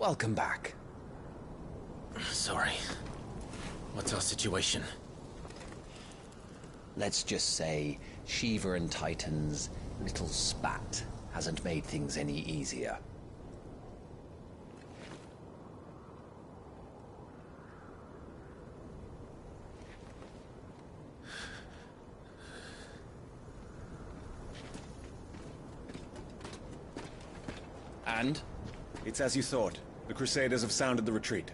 welcome back. Sorry. What's our situation? Let's just say Shiva and Titan's little spat hasn't made things any easier. And? It's as you thought. The Crusaders have sounded the retreat.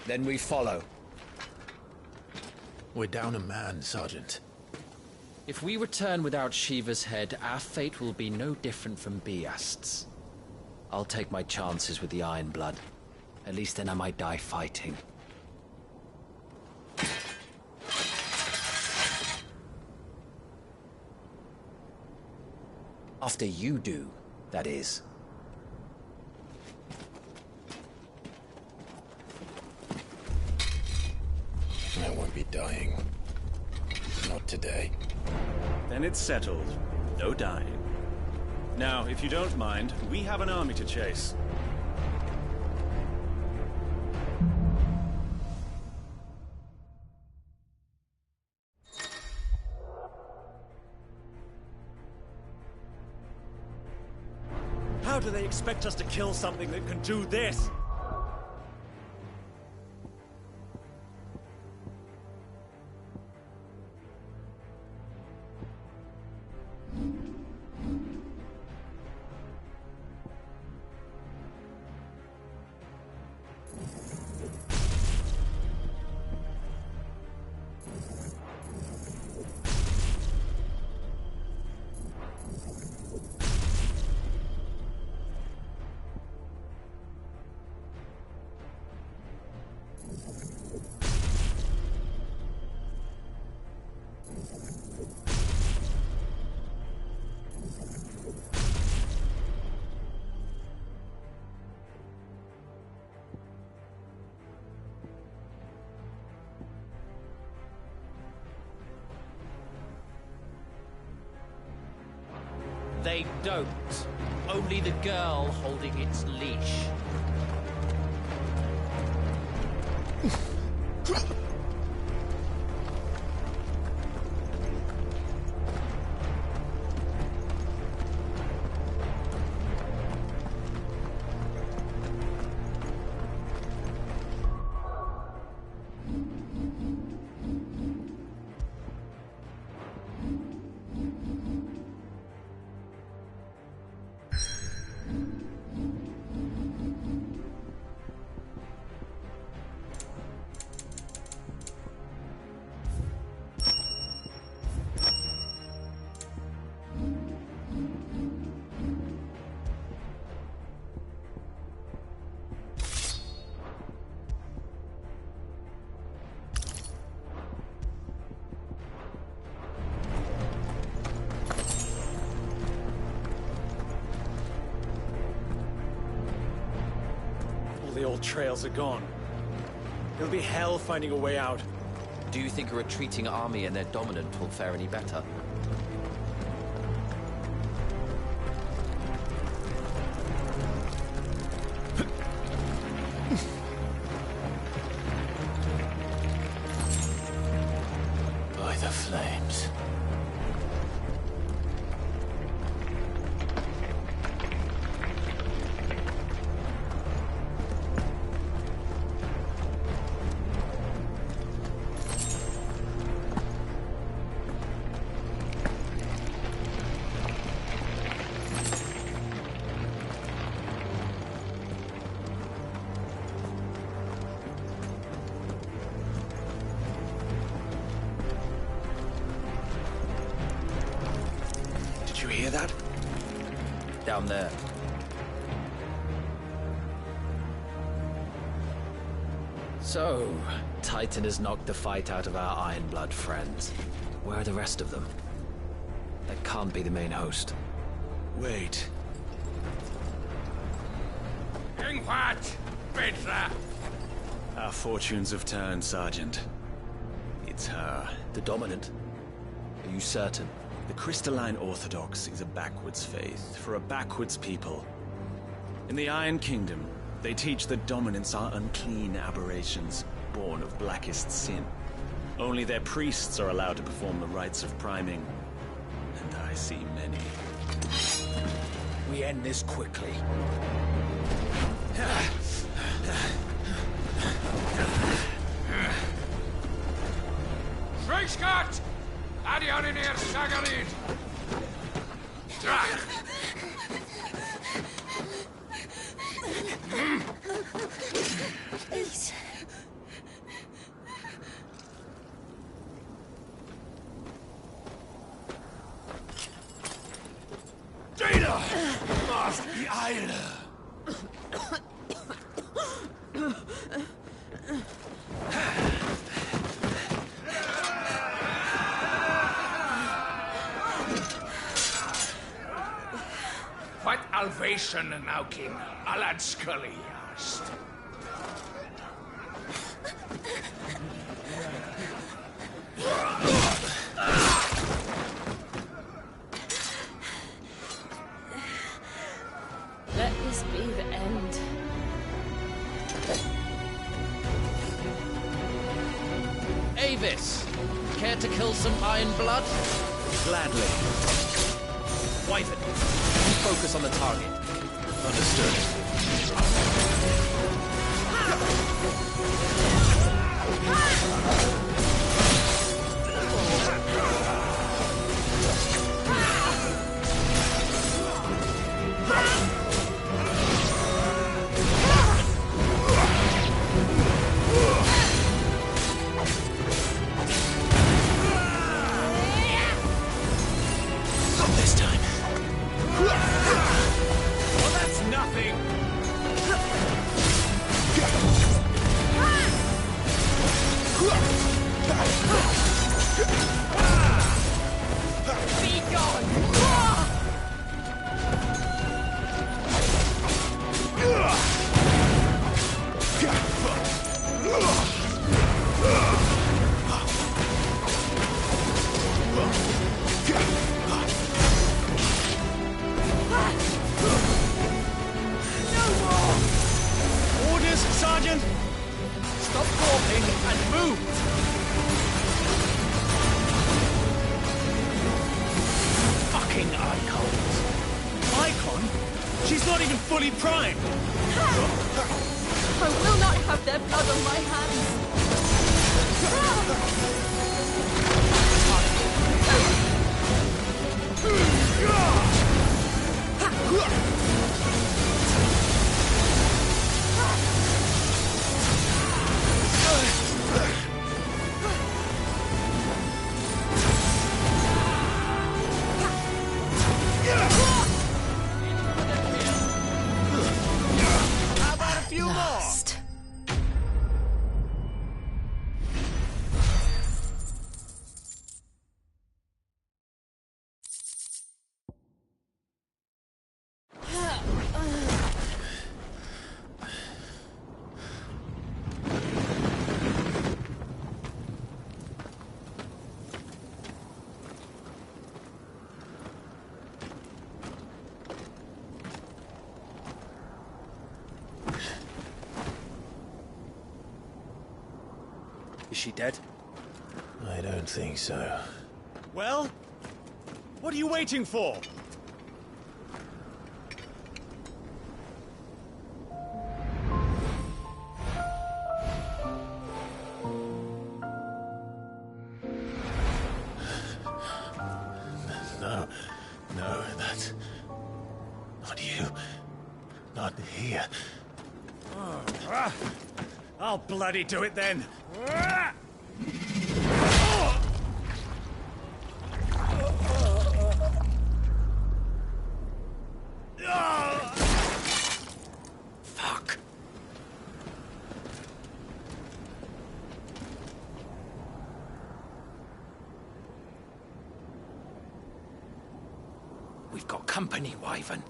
Then we follow. We're down a man, Sergeant. If we return without Shiva's head, our fate will be no different from Biast's. I'll take my chances with the Iron Blood. At least then I might die fighting. After you do, that is. I won't be dying. Not today. Then it's settled. No dying. Now, if you don't mind, we have an army to chase. How do they expect us to kill something that can do this? They don't. Only the girl holding its leash. The old trails are gone. It'll be hell finding a way out. Do you think a retreating army and their dominant will fare any better? By the flames. Did you hear that? Down there. So, Titan has knocked the fight out of our Iron Blood friends. Where are the rest of them? That can't be the main host. Wait. Our fortunes have turned, Sergeant. It's her. The dominant? Are you certain? The Crystalline Orthodox is a backwards faith for a backwards people. In the Iron Kingdom, they teach that dominants are unclean aberrations, born of blackest sin. Only their priests are allowed to perform the rites of priming. And I see many. We end this quickly. Schweigskart! Adioninir Sagarid! Drach! Please. Data! Must be Eile! What Alvation now king Alad Scully asked. Let this be the end. Avis! Care to kill some Iron Blood? Gladly. Wyvern, focus on the target. Understood. Not this time. Well, that's nothing! Be gone! Orders, Sergeant! Stop gawping and move! Fucking icons! Icon? She's not even fully primed! I will not have their blood on my hands. How about a few Lost. Is she dead? I don't think so. Well? What are you waiting for? No, no, that's not you. Not here. I'll bloody do it then! Fuck. We've got company, Wyvern.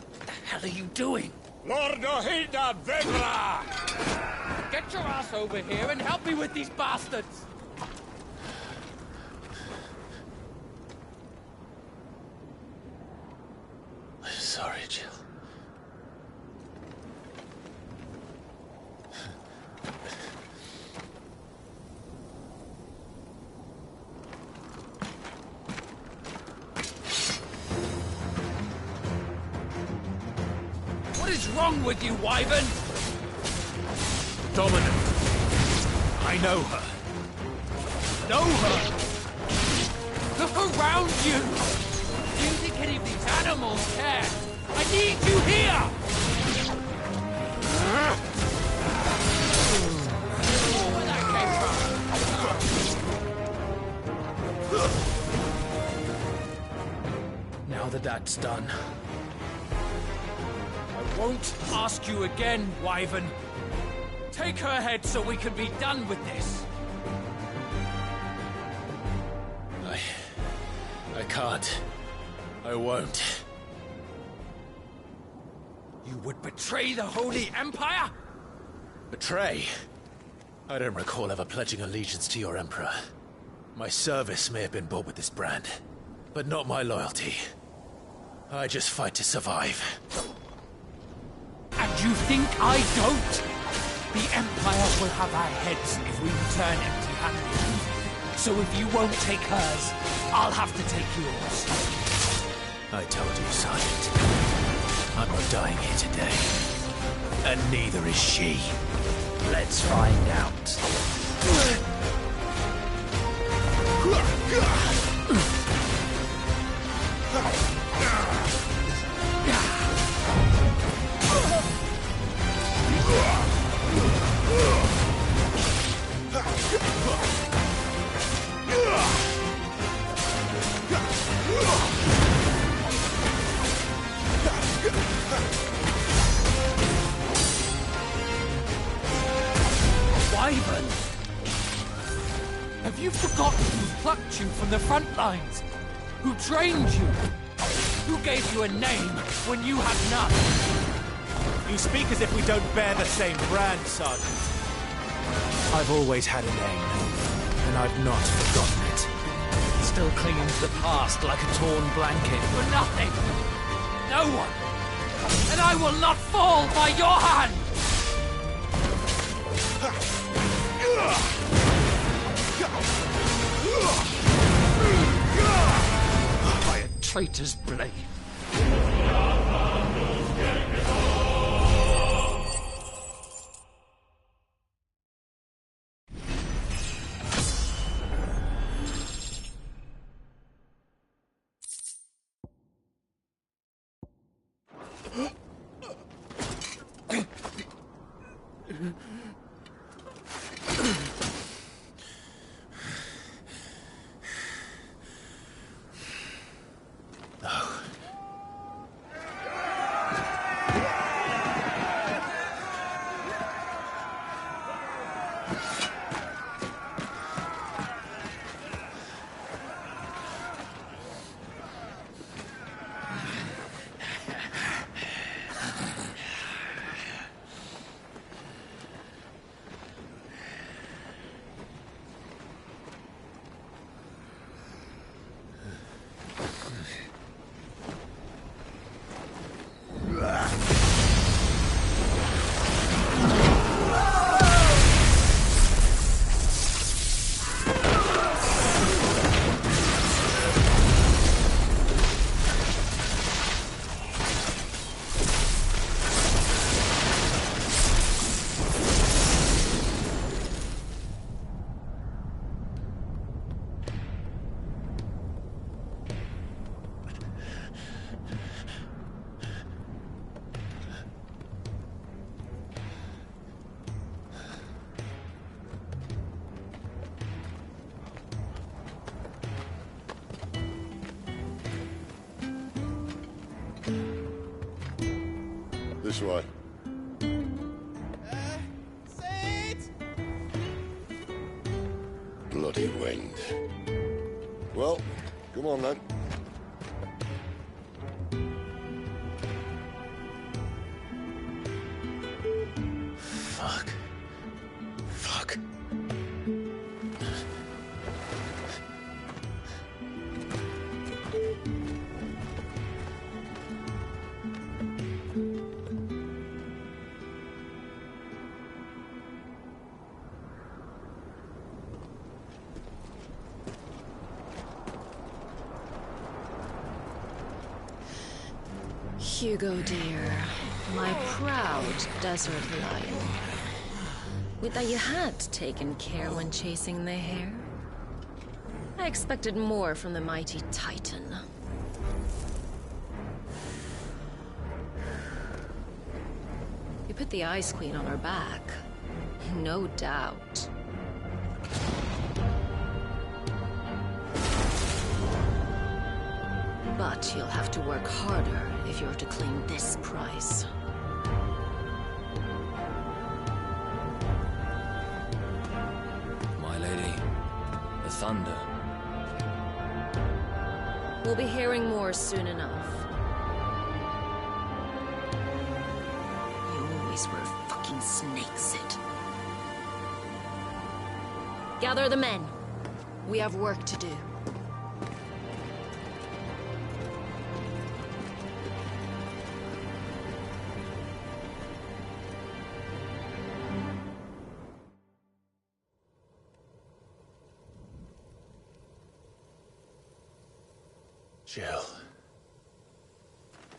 What the hell are you doing? Lord Ohida Vedra! Get your ass over here and help me with these bastards! What is wrong with you, Wyvern? Dominant. I know her. Know her! Look around you! Do you think any of these animals care? I need you here! Where that came from? Now that that's done, I won't ask you again, Wyvern. Take her head so we can be done with this. I can't. I won't. You would betray the Holy Empire? Betray? I don't recall ever pledging allegiance to your Emperor. My service may have been bought with this brand, but not my loyalty. I just fight to survive. And you think I don't? The Empire will have our heads if we return empty-handed. So if you won't take hers, I'll have to take yours. I told you, Sergeant. I'm not dying here today. And neither is she. let's find out. Wyvern! Have you forgotten who plucked you from the front lines? Who trained you? Who gave you a name when you had none? You speak as if we don't bear the same brand, Sergeant. I've always had a name, and I've not forgotten it. Still clinging to the past like a torn blanket for nothing. No one. And I will not fall by your hand! By a traitor's blade. This way. Bloody wind. Well, come on then. Fuck. Fuck. Hugo, dear. My proud desert lion. With that you had taken care when chasing the hare. I expected more from the mighty Titan. You put the Ice Queen on her back. No doubt. But you'll have to work harder if you're to claim this prize. My lady, the thunder. We'll be hearing more soon enough. You always were a fucking snake, Sid. Gather the men. We have work to do. Jill.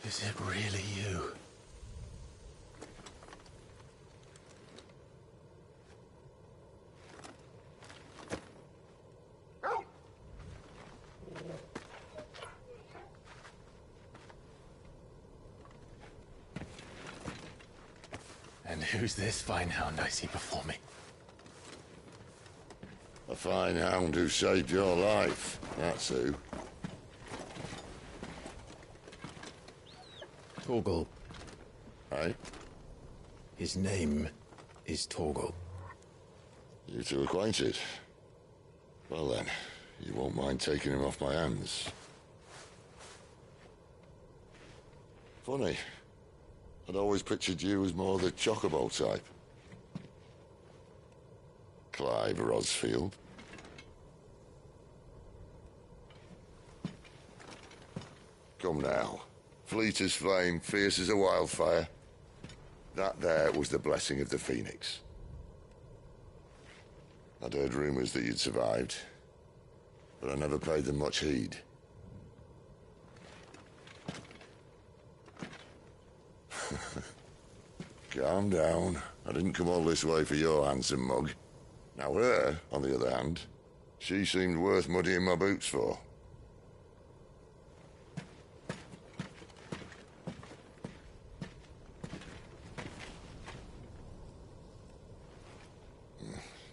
Is it really you? And who's this fine hound I see before me? A fine hound who saved your life, that's who. Torgal. Hey? His name is Torgal. You two acquainted? Well then, you won't mind taking him off my hands. Funny. I'd always pictured you as more the Chocobo type. Clive Rosfield. Come now. Fleet as flame, fierce as a wildfire. That there was the blessing of the Phoenix. I'd heard rumors that you'd survived, but I never paid them much heed. Calm down. I didn't come all this way for your handsome mug. Now her, on the other hand, she seemed worth muddying my boots for.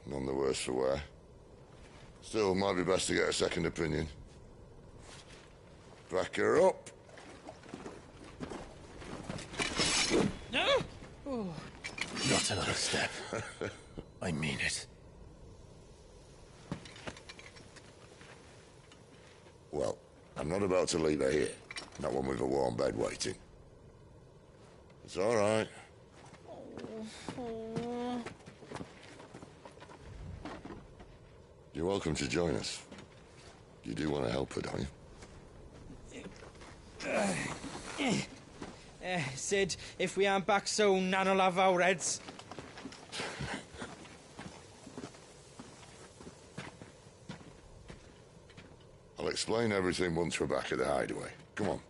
None the worse for wear. Still, might be best to get a second opinion. Back her up. Not another step. I mean it. Well, I'm not about to leave her here. Not one with a warm bed waiting. It's all right. You're welcome to join us. You do want to help her, don't you? Sid, if we aren't back soon, Nan will have our heads. I'll explain everything once we're back at the hideaway. Come on.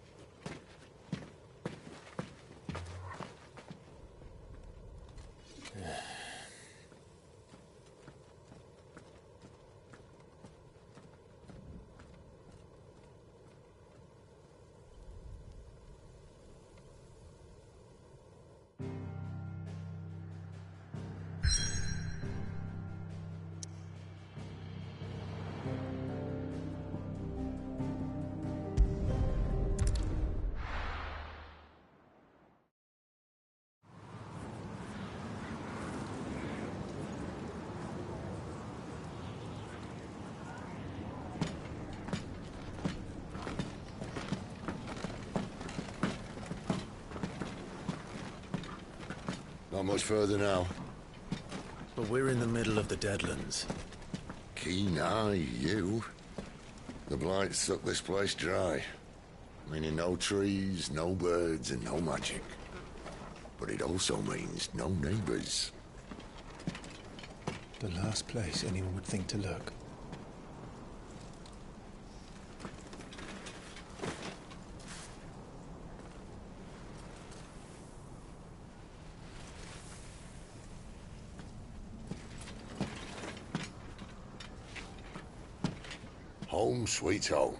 Not much further now. But we're in the middle of the Deadlands. Keen eye, you. The blight sucked this place dry. Meaning no trees, no birds, and no magic. But it also means no neighbors. The last place anyone would think to look. Home sweet home.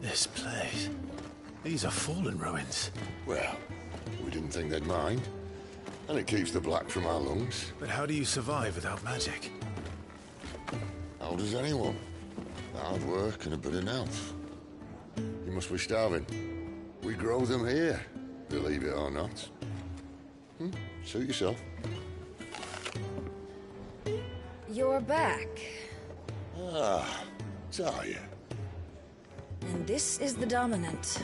This place. These are fallen ruins. Well, we didn't think they'd mind. And it keeps the black from our lungs. But how do you survive without magic? How does anyone? Hard work and a bit of nerve. You must be starving. We grow them here, believe it or not. Suit yourself. You're back. Ah, Talia. And this is the Dominant.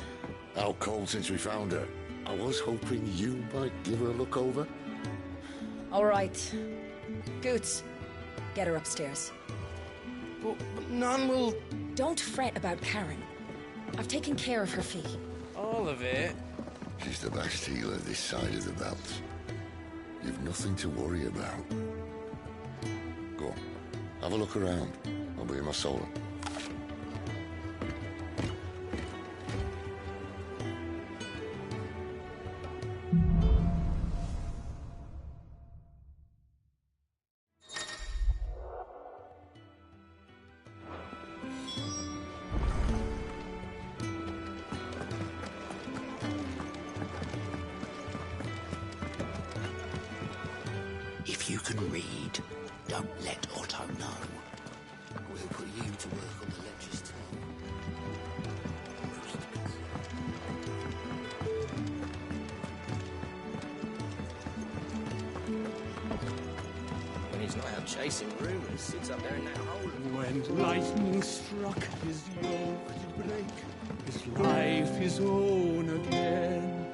Out cold since we found her. I was hoping you might give her a look over. All right. Goots, get her upstairs. But Nan will... Don't fret about Karen. I've taken care of her fee. All of it? She's the best healer this side of the belt. You've nothing to worry about. Go on, have a look around. I'll be in my solar. If you can read, don't let Otto know. We'll put you to work on the ledgers too. When he's not out chasing rumours, sits up there in that hole. When lightning struck his yoke to break, his life his own again.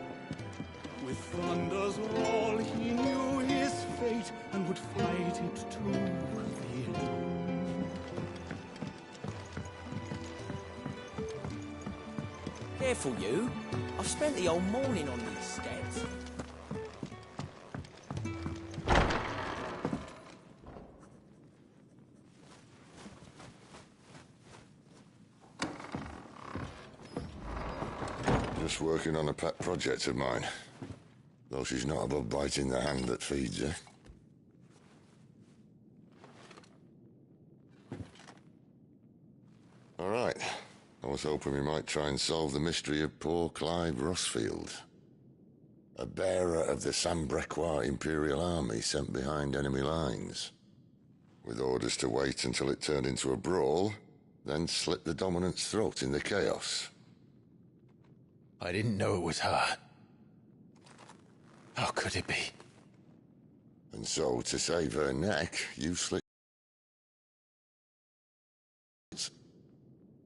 With thunder's roll he knew his fate and would fight it to the end. Careful, you. I've spent the whole morning on these steps. Just working on a pet project of mine. Though she's not above biting the hand that feeds her. All right. I was hoping we might try and solve the mystery of poor Clive Rossfield. A bearer of the Sambrequois Imperial Army sent behind enemy lines. With orders to wait until it turned into a brawl, then slit the Dominant's throat in the chaos. I didn't know it was her. How could it be? And so, to save her neck, you slit...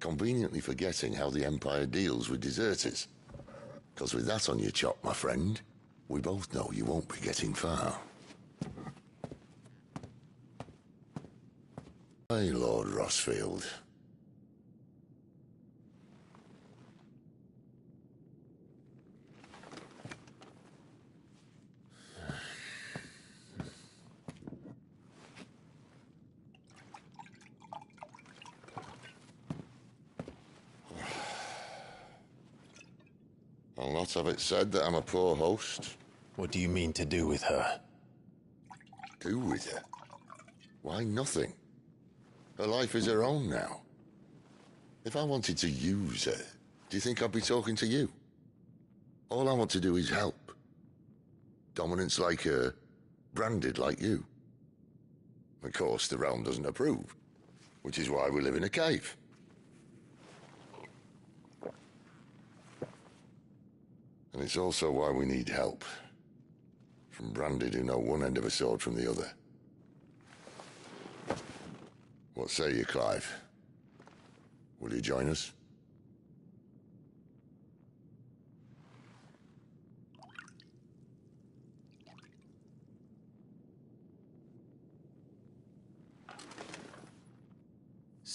Conveniently forgetting how the Empire deals with deserters. Because with that on your chop, my friend, we both know you won't be getting far. Hey, Lord Rossfield. I'll not have it said that I'm a poor host. What do you mean to do with her? Do with her? Why, nothing. Her life is her own now. If I wanted to use her, do you think I'd be talking to you? All I want to do is help. Dominants like her, branded like you. Of course, the realm doesn't approve, which is why we live in a cave. And it's also why we need help. From branded who know one end of a sword from the other. What say you, Clive? Will you join us?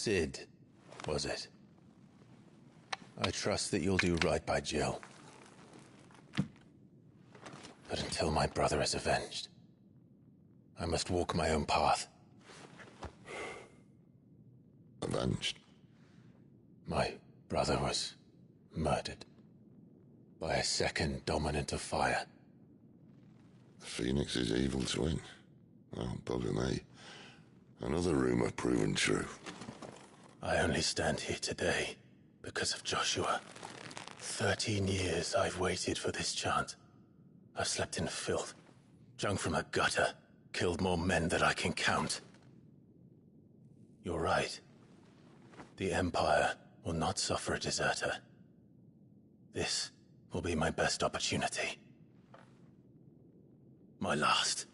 Cid, was it? I trust that you'll do right by Jill. But until my brother is avenged, I must walk my own path. Avenged? My brother was murdered by a second dominant of fire. Phoenix's evil twin. Oh, bugger me. Another rumor proven true. I only stand here today because of Joshua. 13 years I've waited for this chance. I've slept in filth, drunk from a gutter, killed more men than I can count. You're right. The Empire will not suffer a deserter. This will be my best opportunity. My last.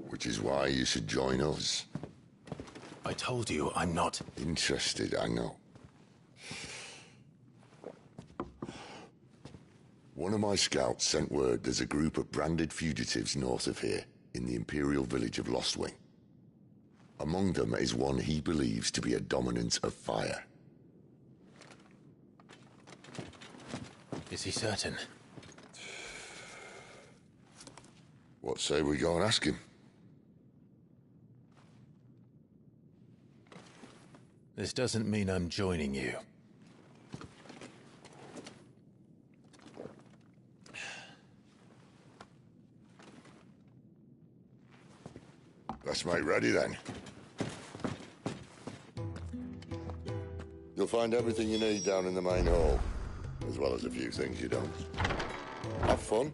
Which is why you should join us. I told you I'm not interested, I know. One of my scouts sent word there's a group of branded fugitives north of here, in the Imperial village of Lostwing. Among them is one he believes to be a dominant of fire. Is he certain? What say we go and ask him? This doesn't mean I'm joining you. Let's make ready then. You'll find everything you need down in the main hall, as well as a few things you don't. Have fun.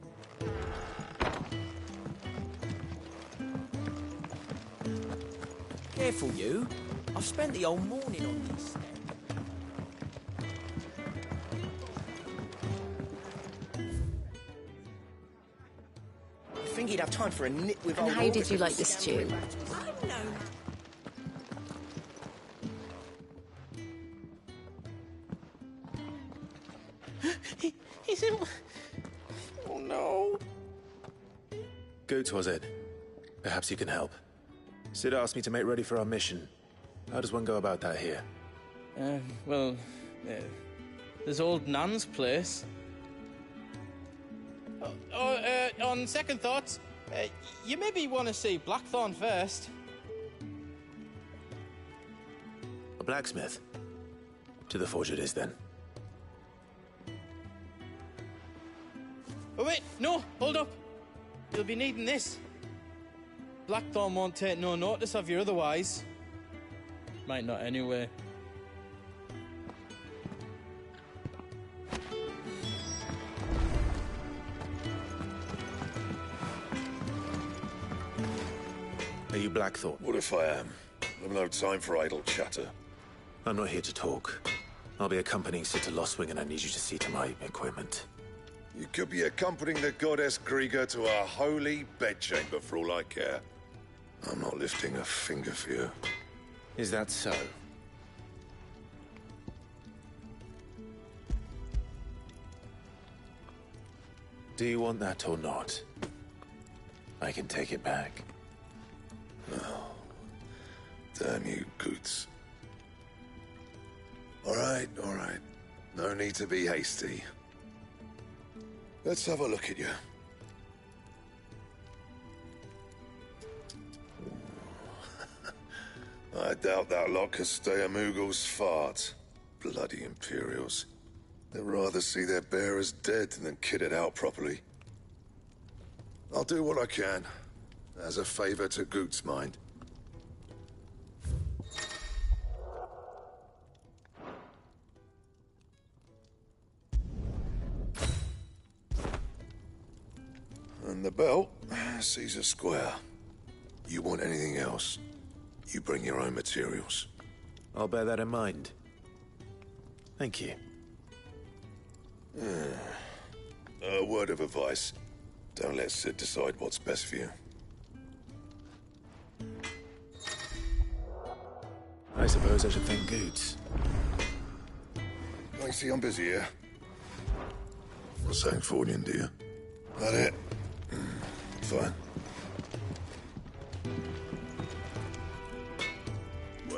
Careful, you. I've spent the whole morning on this step. I think he'd have time for a nip with And old how did you August like the stew? I know. He's in... Oh, no. Goots, was it? Perhaps you can help. Cid asked me to make ready for our mission. How does one go about that here? Well, there's old Nan's place. On second thoughts, you maybe want to see Blackthorn first. A blacksmith? To the forge it is, then. Oh, wait, no, hold up. You'll be needing this. Blackthorn won't take no notice of you otherwise. Might not anyway. Are you Blackthorn? What if I am? I've no time for idle chatter. I'm not here to talk. I'll be accompanying Cid to Lostwing, and I need you to see to my equipment. You could be accompanying the goddess Kriega to a holy bedchamber for all I care. I'm not lifting a finger for you. Is that so? Do you want that or not? I can take it back. Oh, damn you, Goots. All right. No need to be hasty. Let's have a look at you. I doubt that lot could stay a Moogle's fart. Bloody Imperials. They'd rather see their bearers dead than kitted out properly. I'll do what I can, as a favor to Goot's mind. And the belt, Caesar Square. You want anything else, you bring your own materials. I'll bear that in mind. Thank you. A word of advice. Don't let Cid decide what's best for you. I suppose I should thank Goots. I see I'm busy here. For St. Fordian, do you? That it? Fine.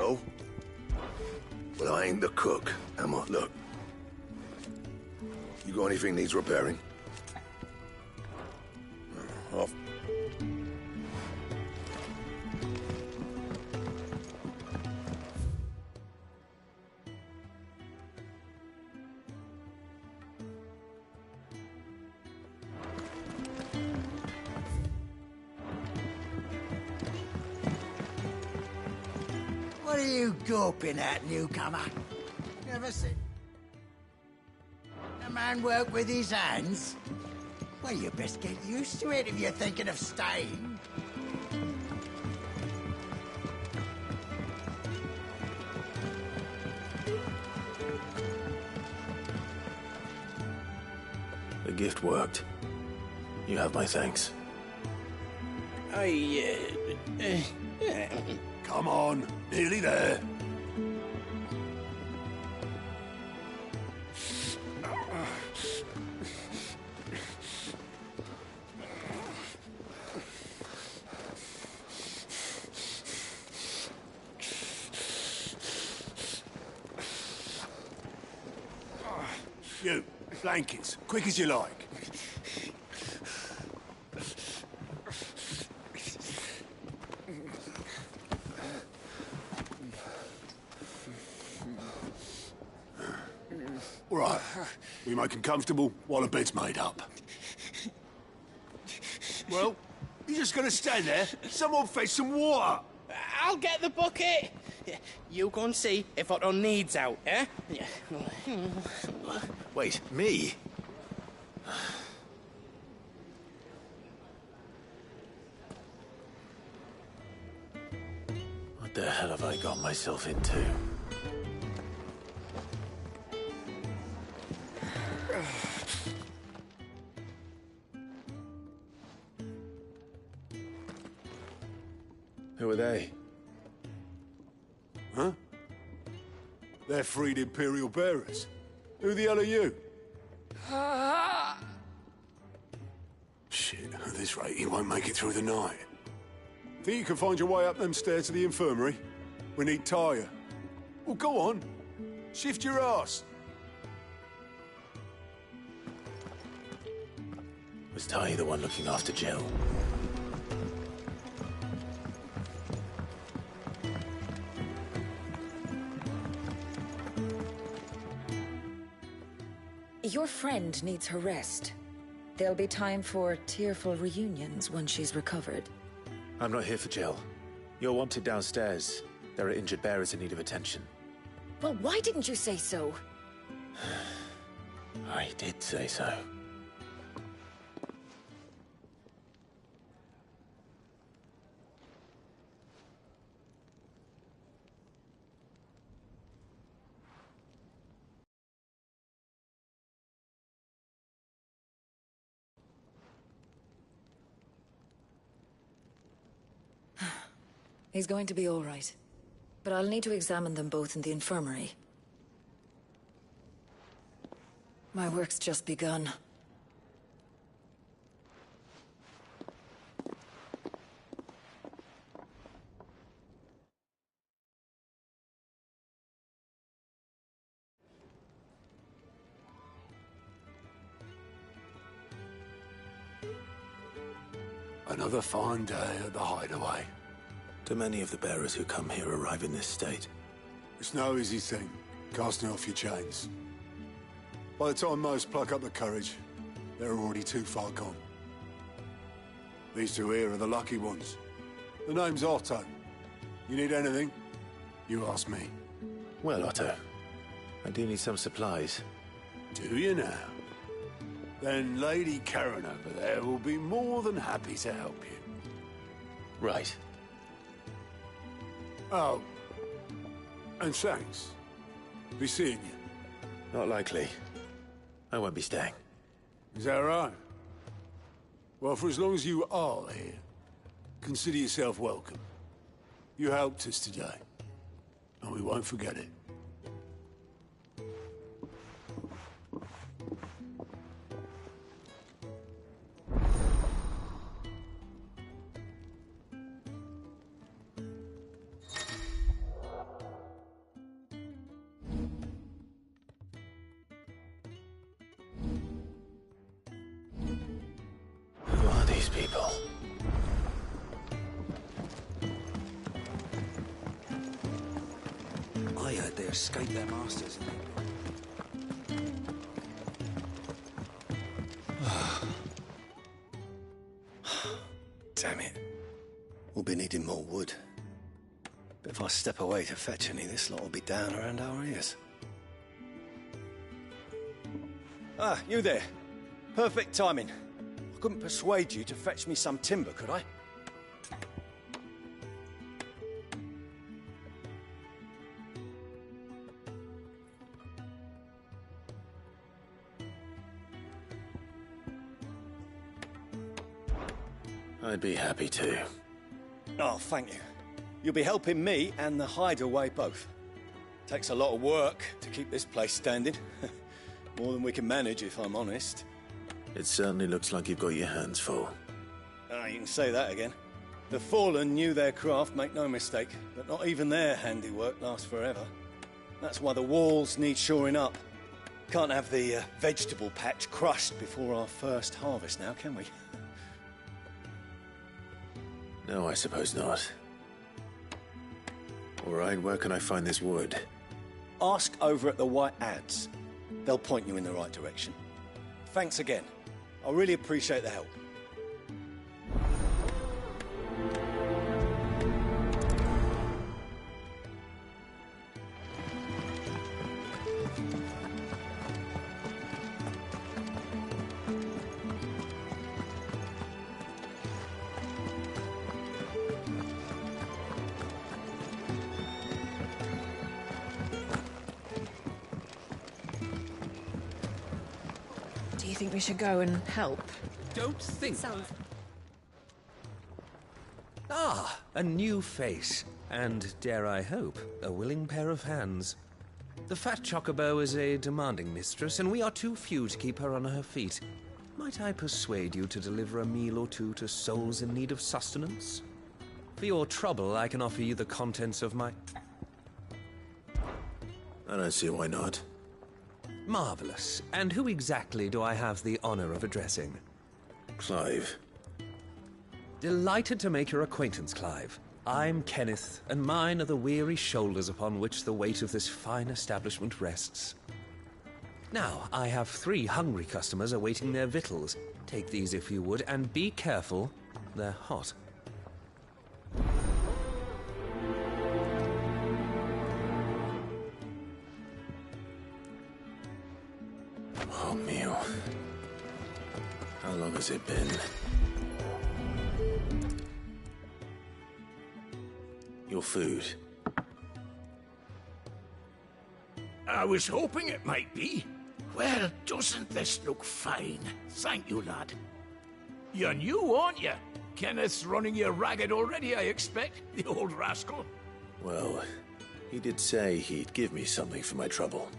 So? Well, I ain't the cook, am I? Look. You got anything needs repairing? Off. What are you gawping at, newcomer? Never seen a man work with his hands? Well, you best get used to it if you're thinking of staying. The gift worked. You have my thanks. Come on, nearly there. You, blankets, quick as you like. All right, we make 'em comfortable while the bed's made up. Well, you're just gonna stand there? Someone fetch some water! I'll get the bucket! You go and see if Otto needs out, eh? Wait, me? What the hell have I got myself into? Who are they? Huh? They're freed Imperial bearers. Who the hell are you? Shit, at this rate, he won't make it through the night. Think you can find your way up them stairs to the infirmary? We need Tyre. Well, go on. Shift your ass. Was Ty the one looking after Jill? Your friend needs her rest. There'll be time for tearful reunions when she's recovered. I'm not here for Jill. You're wanted downstairs. There are injured bearers in need of attention. Well, why didn't you say so? I did say so. He's going to be all right. But I'll need to examine them both in the infirmary. My work's just begun. Another fine day at the Hideaway. Do many of the bearers who come here arrive in this state? It's no easy thing, casting off your chains. By the time most pluck up the courage, they're already too far gone. These two here are the lucky ones. The name's Otto. You need anything, you ask me. Well, Otto, I do need some supplies. Do you now? Then Lady Karen over there will be more than happy to help you. Right. Oh, and thanks. Be seeing you. Not likely. I won't be staying. Is that right? Well, for as long as you are here, consider yourself welcome. You helped us today, and we won't forget it. I heard they escaped their masters. Damn it. We'll be needing more wood. But if I step away to fetch any, this lot will be down around our ears. Ah, you there. Perfect timing. I couldn't persuade you to fetch me some timber, could I? I'd be happy to. Oh, thank you. You'll be helping me and the hideaway both. Takes a lot of work to keep this place standing. More than we can manage, if I'm honest. It certainly looks like you've got your hands full. Ah, you can say that again. The Fallen knew their craft, make no mistake, but not even their handiwork lasts forever. That's why the walls need shoring up. Can't have the vegetable patch crushed before our first harvest now, can we? No, I suppose not. All right, where can I find this wood? Ask over at the White Adze. They'll point you in the right direction. Thanks again. I really appreciate the help. Do you think we should go and help? Don't think. Sounds... Ah, a new face. And, dare I hope, a willing pair of hands. The fat Chocobo is a demanding mistress, and we are too few to keep her on her feet. Might I persuade you to deliver a meal or two to souls in need of sustenance? For your trouble, I can offer you the contents of my... I don't see why not. Marvelous. And who exactly do I have the honor of addressing? Clive. Delighted to make your acquaintance, Clive. I'm Kenneth, and mine are the weary shoulders upon which the weight of this fine establishment rests. Now, I have 3 hungry customers awaiting their victuals. Take these if you would, and be careful, they're hot. Oh, meal. How long has it been? Your food. I was hoping it might be. Well, doesn't this look fine? Thank you, lad. You're new, aren't you? Kenneth's running you ragged already, I expect, the old rascal. Well, he did say he'd give me something for my trouble.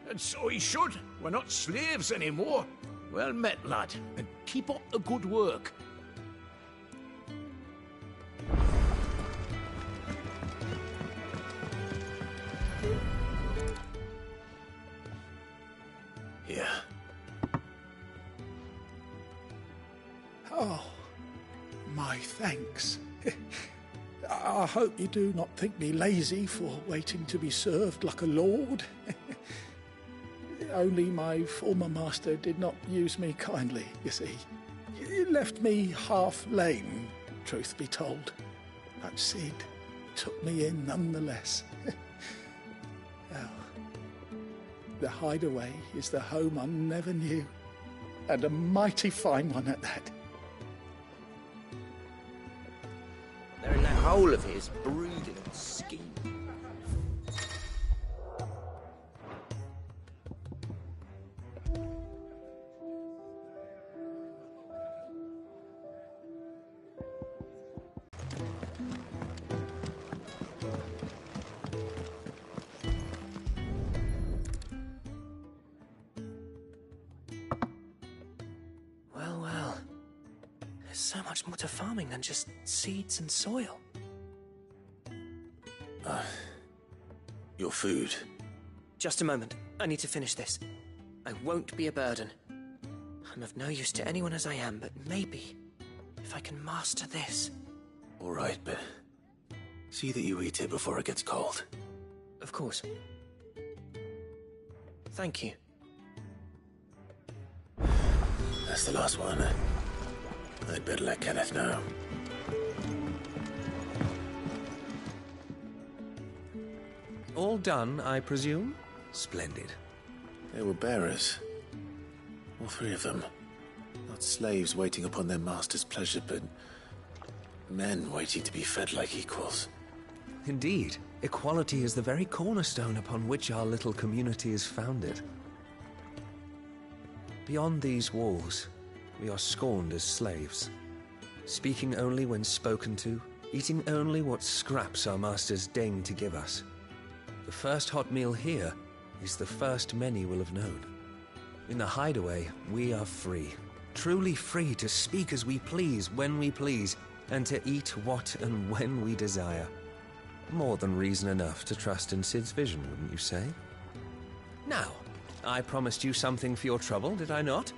And so he should. We're not slaves anymore. Well met, lad, and keep up the good work. Here. Oh, my thanks. I hope you do not think me lazy for waiting to be served like a lord. Only my former master did not use me kindly, you see. He left me half lame, truth be told. But Sid took me in nonetheless. Well, the hideaway is the home I never knew, and a mighty fine one at that. They're in that hole of his, brooding and scheming. Well. There's so much more to farming than just seeds and soil. Your food. Just a moment. I need to finish this. I won't be a burden. I'm of no use to anyone as I am, but maybe if I can master this. All right, but see that you eat it before it gets cold. Of course. Thank you. That's the last one. I'd better let Kenneth know. All done, I presume? Splendid. They were bearers. All three of them. Not slaves waiting upon their master's pleasure, but men waiting to be fed like equals. Indeed. Equality is the very cornerstone upon which our little community is founded. Beyond these walls, we are scorned as slaves, speaking only when spoken to, eating only what scraps our masters deign to give us. The first hot meal here is the first many will have known. In the hideaway, we are free, truly free to speak as we please, when we please, and to eat what and when we desire. More than reason enough to trust in Cid's vision, wouldn't you say? Now, I promised you something for your trouble, did I not?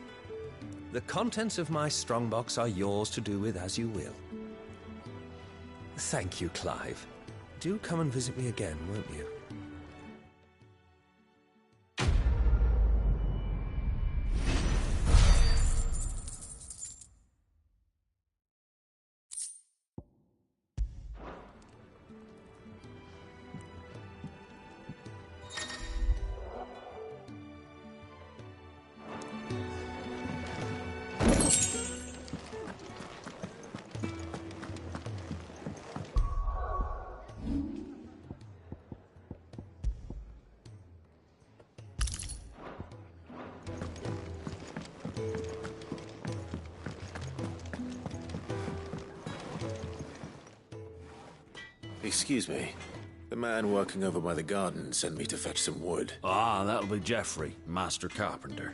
The contents of my strongbox are yours to do with as you will. Thank you, Clive. Do come and visit me again, won't you? Excuse me. The man working over by the garden sent me to fetch some wood. Ah, that'll be Geoffrey, Master Carpenter.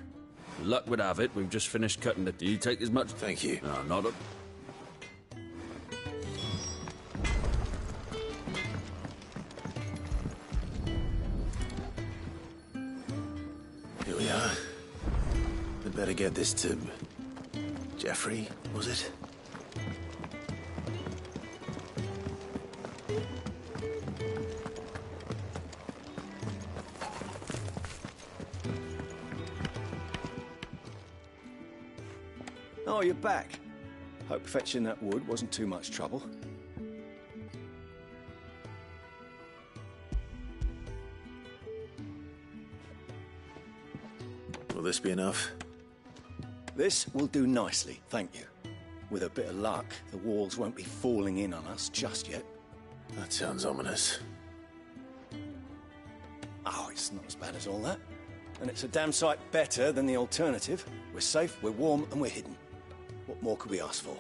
Luck would have it, we've just finished cutting it. Do you take as much? Thank you. No, not a... Here we are. I'd better get this to... Geoffrey, was it? Oh, you're back. Hope fetching that wood wasn't too much trouble. Will this be enough? This will do nicely, thank you. With a bit of luck, the walls won't be falling in on us just yet. That sounds ominous. Oh, it's not as bad as all that. And it's a damn sight better than the alternative. We're safe, we're warm, and we're hidden. What more could we ask for?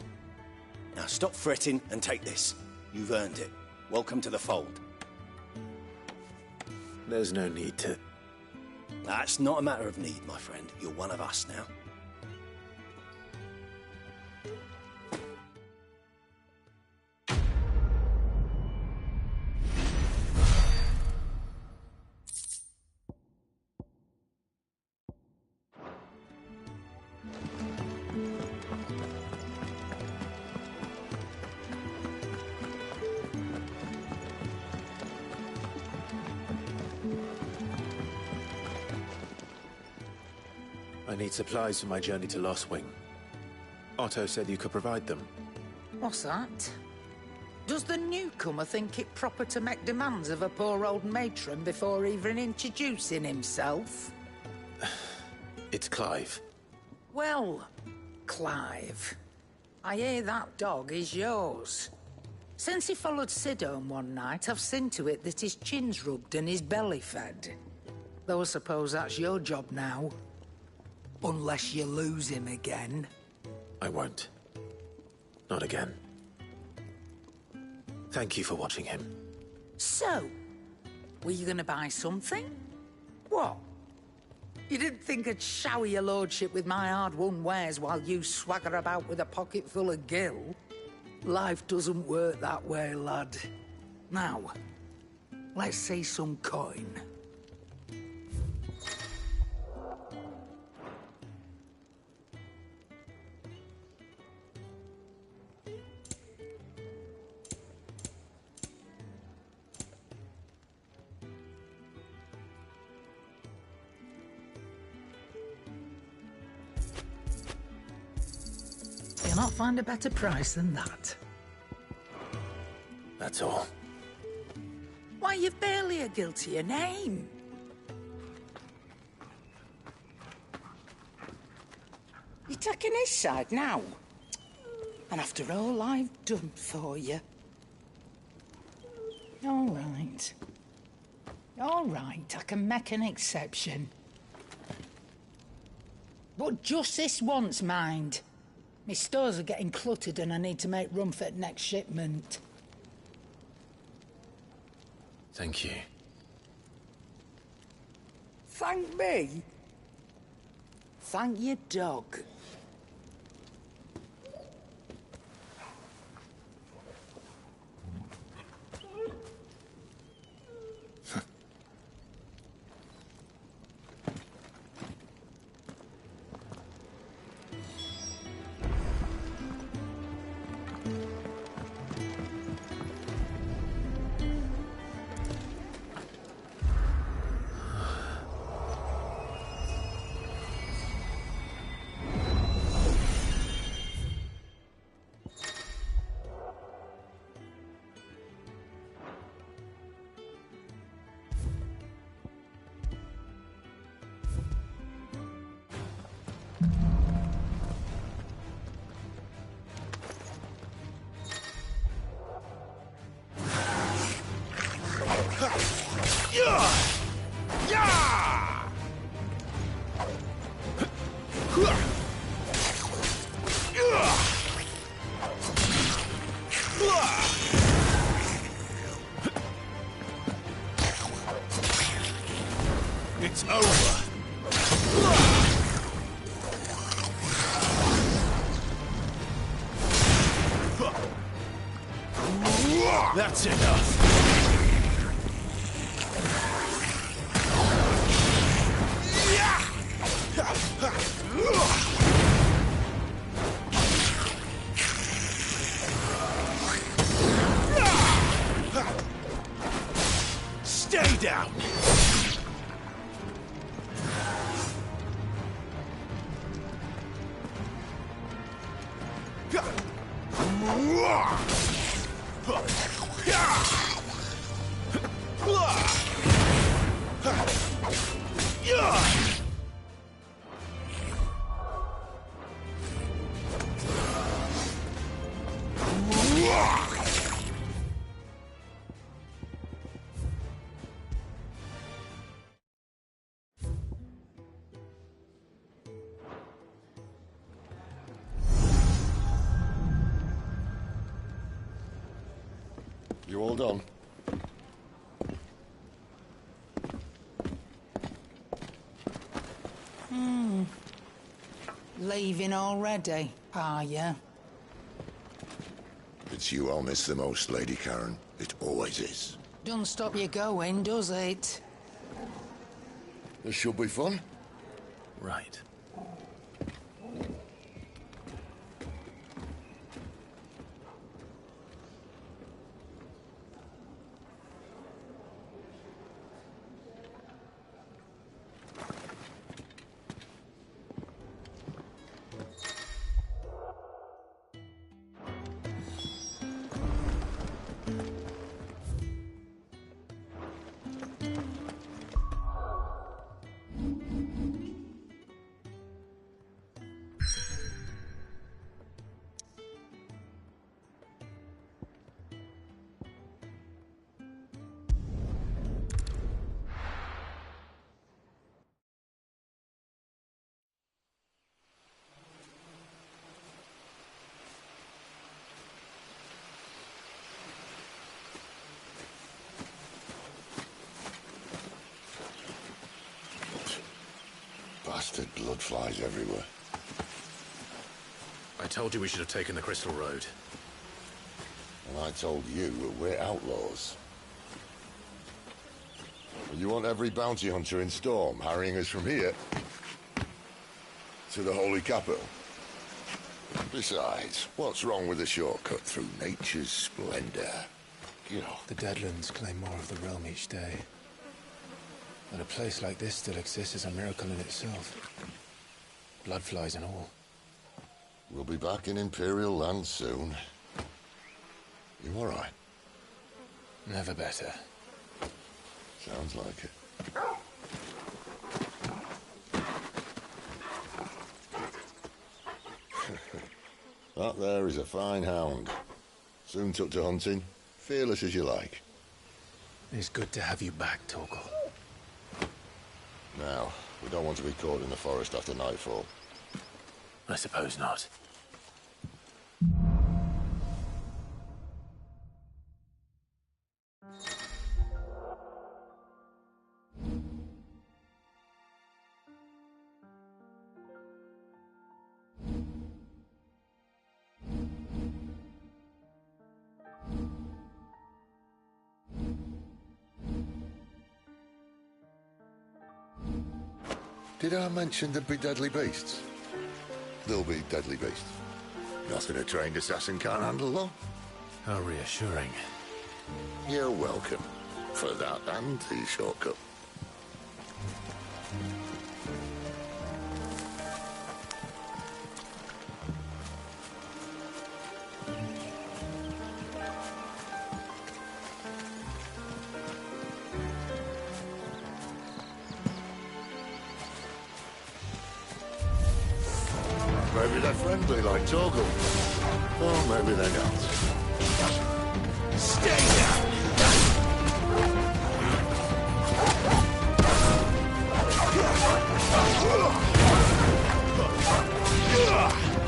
Now stop fretting and take this. You've earned it. Welcome to the fold. There's no need to... That's not a matter of need, my friend. You're one of us now. I need supplies for my journey to Lost Wing. Otto said you could provide them. What's that? Does the newcomer think it proper to make demands of a poor old matron before even introducing himself? It's Clive. Well, Clive, I hear that dog is yours. Since he followed Cid home one night, I've seen to it that his chin's rubbed and his belly fed. Though I suppose that's your job now. Unless you lose him again. I won't. Not again. Thank you for watching him. So, were you gonna buy something? What? You didn't think I'd shower your lordship with my hard-won wares while you swagger about with a pocket full of gil? Life doesn't work that way, lad. Now, let's see some coin. find a better price than that. That's all. Why, you've barely a guiltier name. You're taking his side now? And after all I've done for you. All right. All right, I can make an exception. But just this once, mind. My stores are getting cluttered and I need to make room for the next shipment. Thank you. Thank me? Thank your dog. It's over. That's enough. Stay down. You all done? Leaving already, are you? It's you I'll miss the most, Lady Karen. It always is. Don't stop you going, does it? This should be fun. Right. Bastard blood flies everywhere. I told you we should have taken the Crystal Road. And I told you that we're outlaws. You want every bounty hunter in Storm harrying us from here to the Holy Capital? Besides, what's wrong with a shortcut through nature's splendor? You know. The Deadlands claim more of the realm each day. That a place like this still exists is a miracle in itself. Bloodflies and all. We'll be back in Imperial land soon. You all right? Never better. Sounds like it. That there is a fine hound. Soon took to hunting. Fearless as you like. It's good to have you back, Torgal. Now, we don't want to be caught in the forest after nightfall. I suppose not. Did I mention there'd be deadly beasts? There'll be deadly beasts. Nothing a trained assassin can't handle, though. How reassuring. You're welcome. For that and the shortcut. Maybe they're friendly like Torgal. Or maybe they're not. Stay down!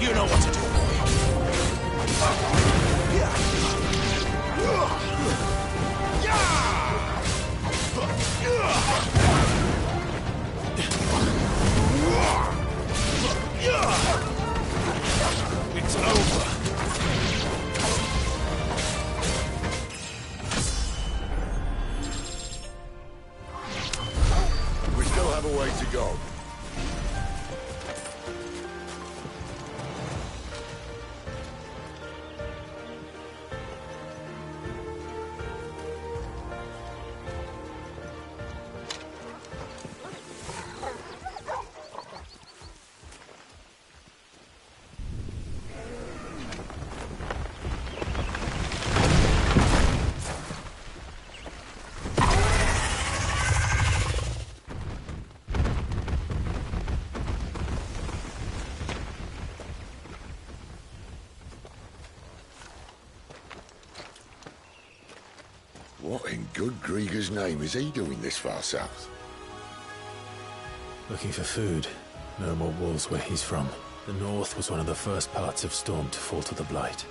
You know what to do, boy. It's over. We still have a way to go. What in good Grieger's name is he doing this far south? Looking for food. No more wolves where he's from. The north was one of the first parts of Storm to fall to the Blight.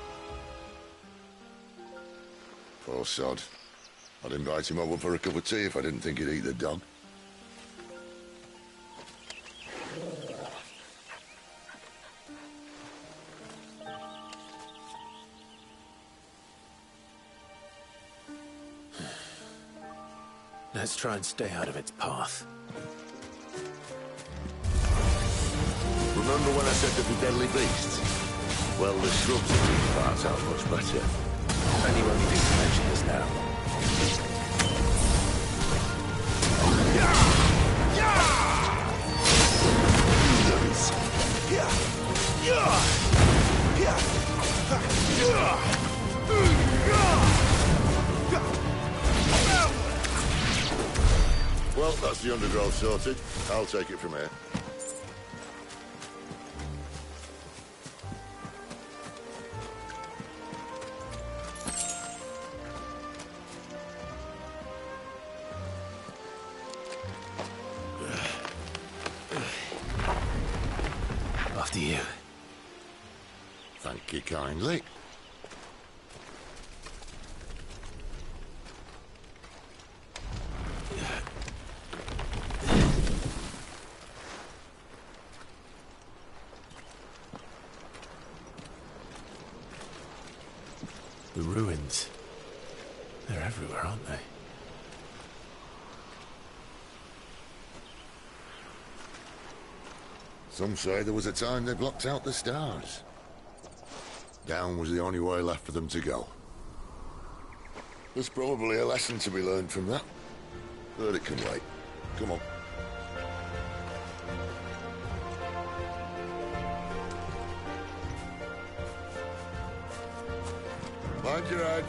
Poor sod. I'd invite him over for a cup of tea if I didn't think he'd eat the dog. Let's try and stay out of its path. Remember when I said there'd be deadly beasts? Well, the shrubs in these parts aren't much better. And you only need to mention this now. Well, that's the undergrowth sorted. I'll take it from here. After you. Thank you kindly. The ruins. They're everywhere, aren't they? Some say there was a time they blocked out the stars. Down was the only way left for them to go. There's probably a lesson to be learned from that. But it can wait. Come on. Mind your head.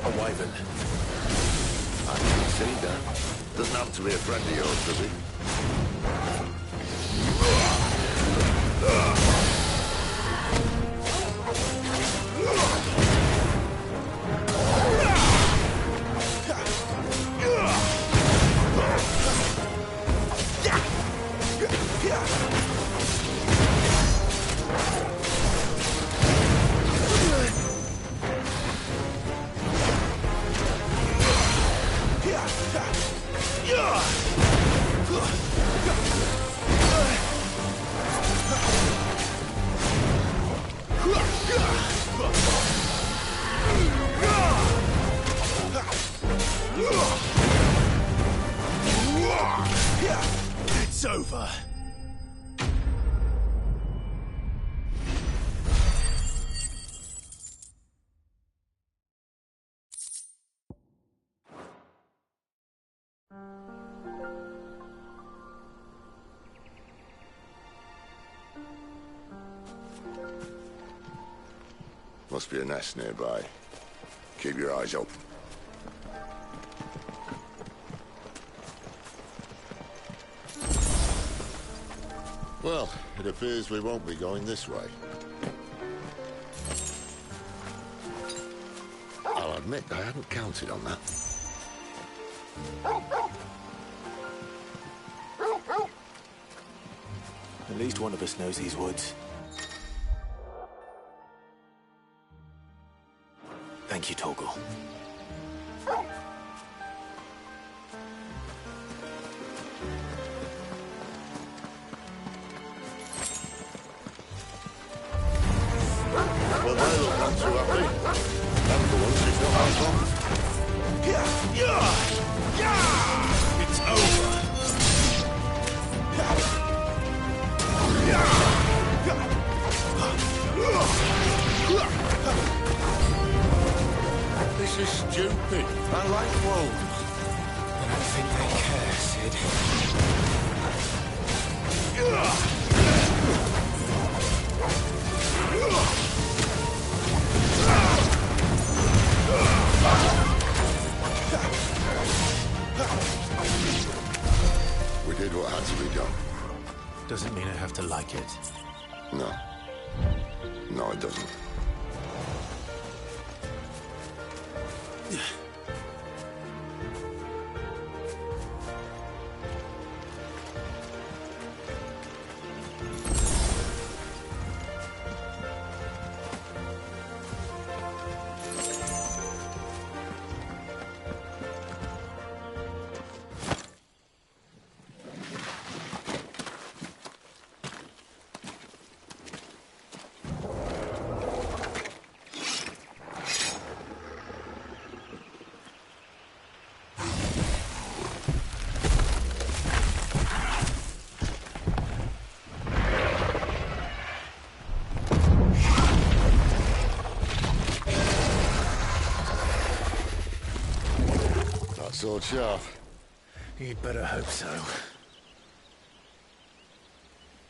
A wyvern. I can see that. Doesn't have to be a friend of yours, does it? It's over. Must be a nest nearby. Keep your eyes open. Well, it appears we won't be going this way. I'll admit I hadn't counted on that. At least one of us knows these woods. Thank you, Torgal. Well, they look not too happy. And for once, it's not our fault. It's over. This is stupid. I like wolves. I don't think they care, Sid. We did what had to be done. Doesn't mean I have to like it. No. No, it doesn't. Sword sharp. You'd better hope so.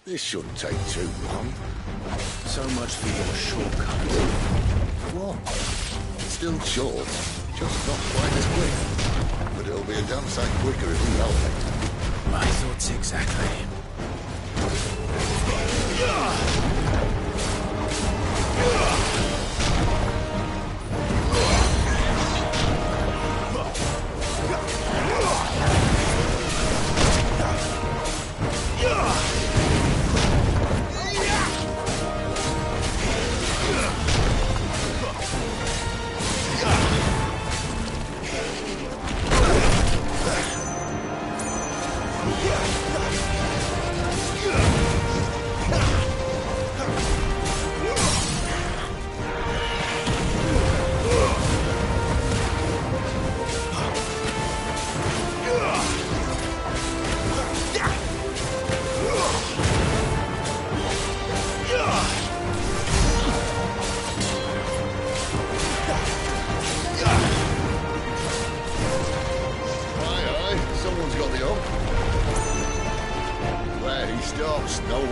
This shouldn't take too long. So much for your shortcut. What? It's still short, just not quite as quick. But it'll be a damn sight quicker if we help it. My thoughts exactly. Yeah!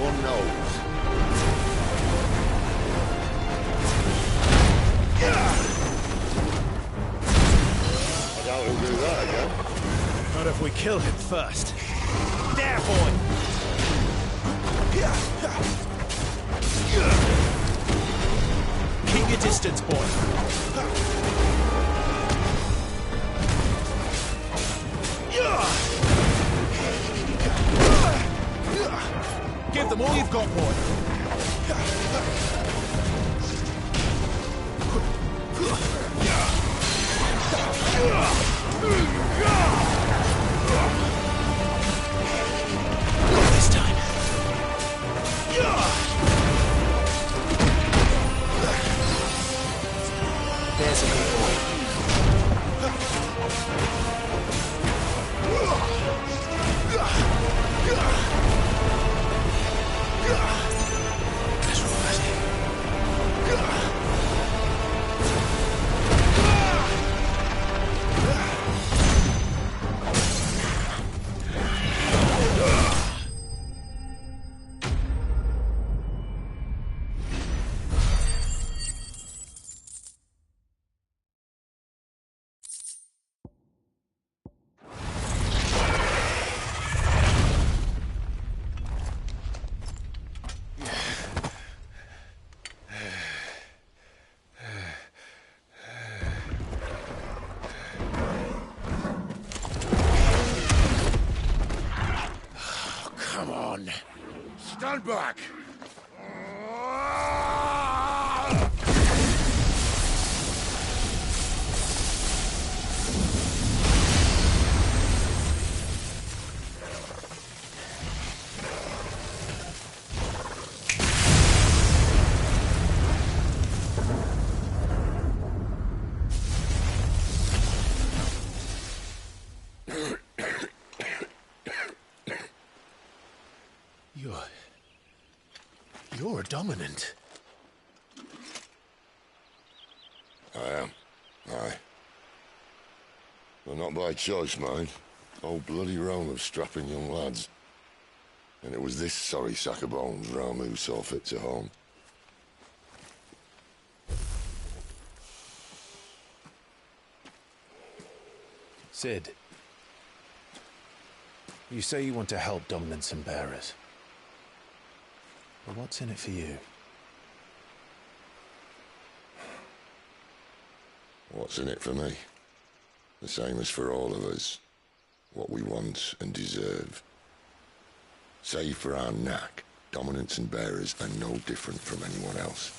one knows. I doubt he'll do that again. Not if we kill him first. There, boy! Keep your distance, boy. Give them all you've got, boy. This time. There's a good boy. Stand back! You're dominant. I am. Aye. But not by choice, mind. Whole bloody realm of strapping young lads. And it was this sorry sack of bones Ramu saw fit to home. Cid. You say you want to help dominants and bearers. But what's in it for you? What's in it for me? The same as for all of us. What we want and deserve. Save for our knack, dominants and bearers are no different from anyone else.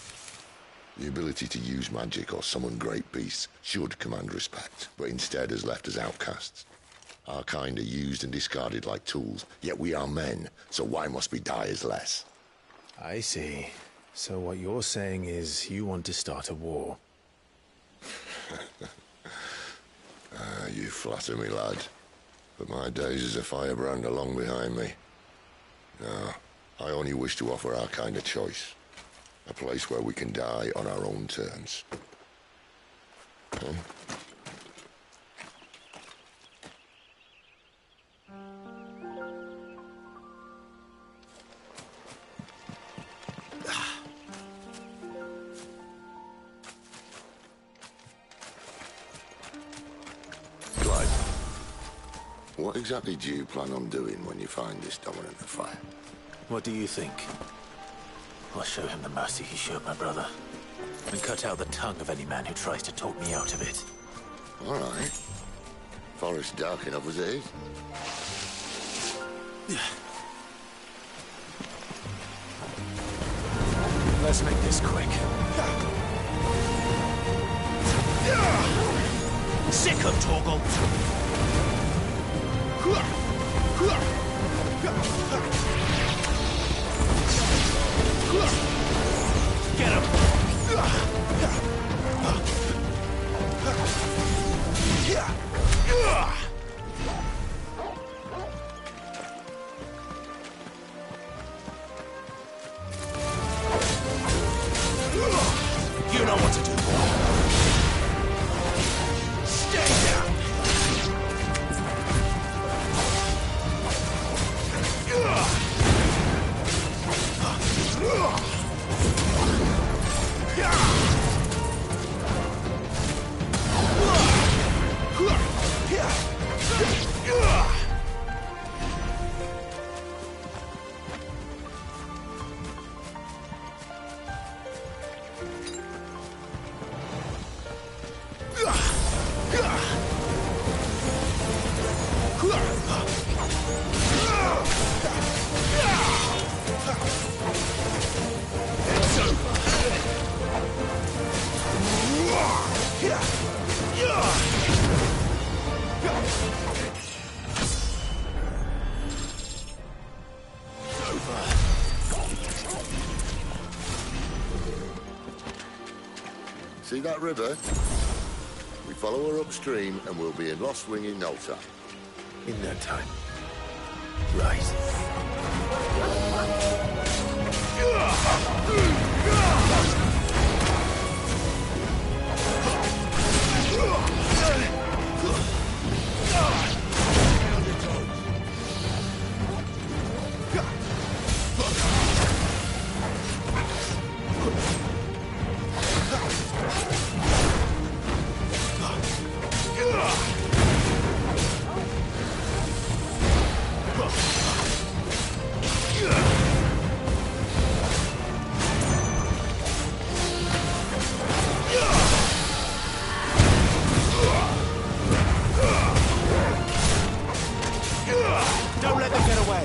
The ability to use magic or summon great beasts should command respect, but instead has left us outcasts. Our kind are used and discarded like tools, yet we are men, so why must we die as less? I see. So what you're saying is you want to start a war. You flatter me, lad. But my days as a firebrand are long behind me. No, I only wish to offer our kind a choice. A place where we can die on our own terms. Huh? What exactly do you plan on doing when you find this dominant of fire? What do you think? I'll show him the mercy he showed my brother. And cut out the tongue of any man who tries to talk me out of it. All right. Forest dark enough as it is. Let's make this quick. Sick of Torgal! Get him! You know what to do. Stay down! See that river? We follow her upstream and we'll be in Lost Wing in no time. In no time. Right. Don't let them get away.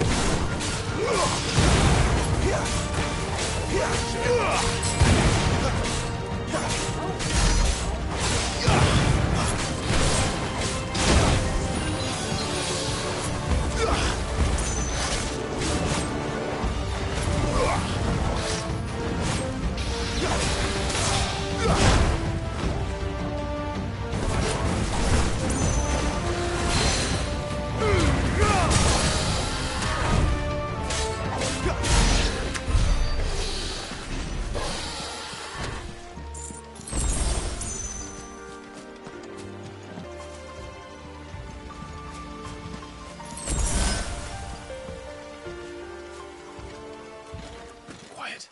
Quiet.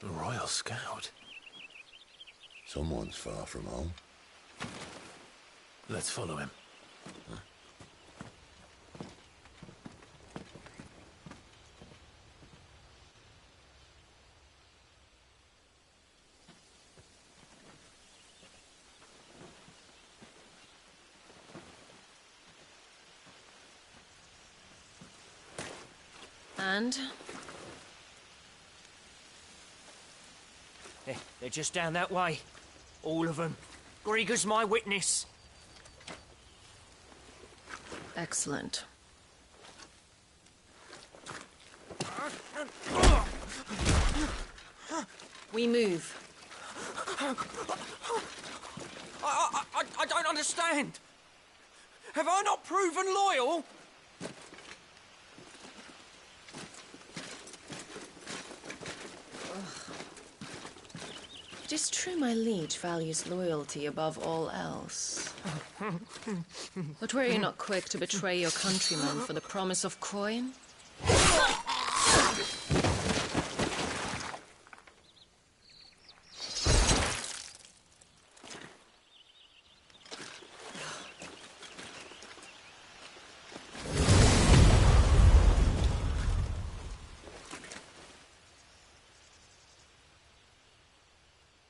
A Royal Scout. Someone's far from home. Let's follow him. And? They're just down that way. All of them. Grieger's my witness. Excellent. We move. I don't understand. Have I not proven loyal? It is true my liege values loyalty above all else. But were you not quick to betray your countrymen for the promise of coin?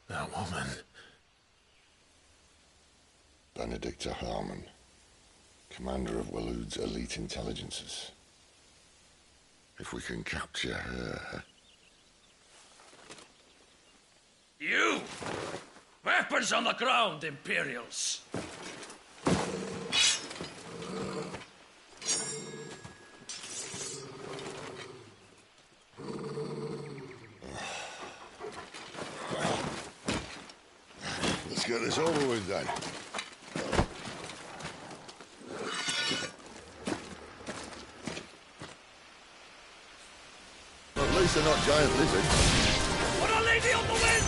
That woman. Benedicta Harmon, commander of Waloed's elite intelligences. If we can capture her... You! Weapons on the ground, Imperials! Let's get this over with then. At least they're not giant lizards. Put a lady on the wind!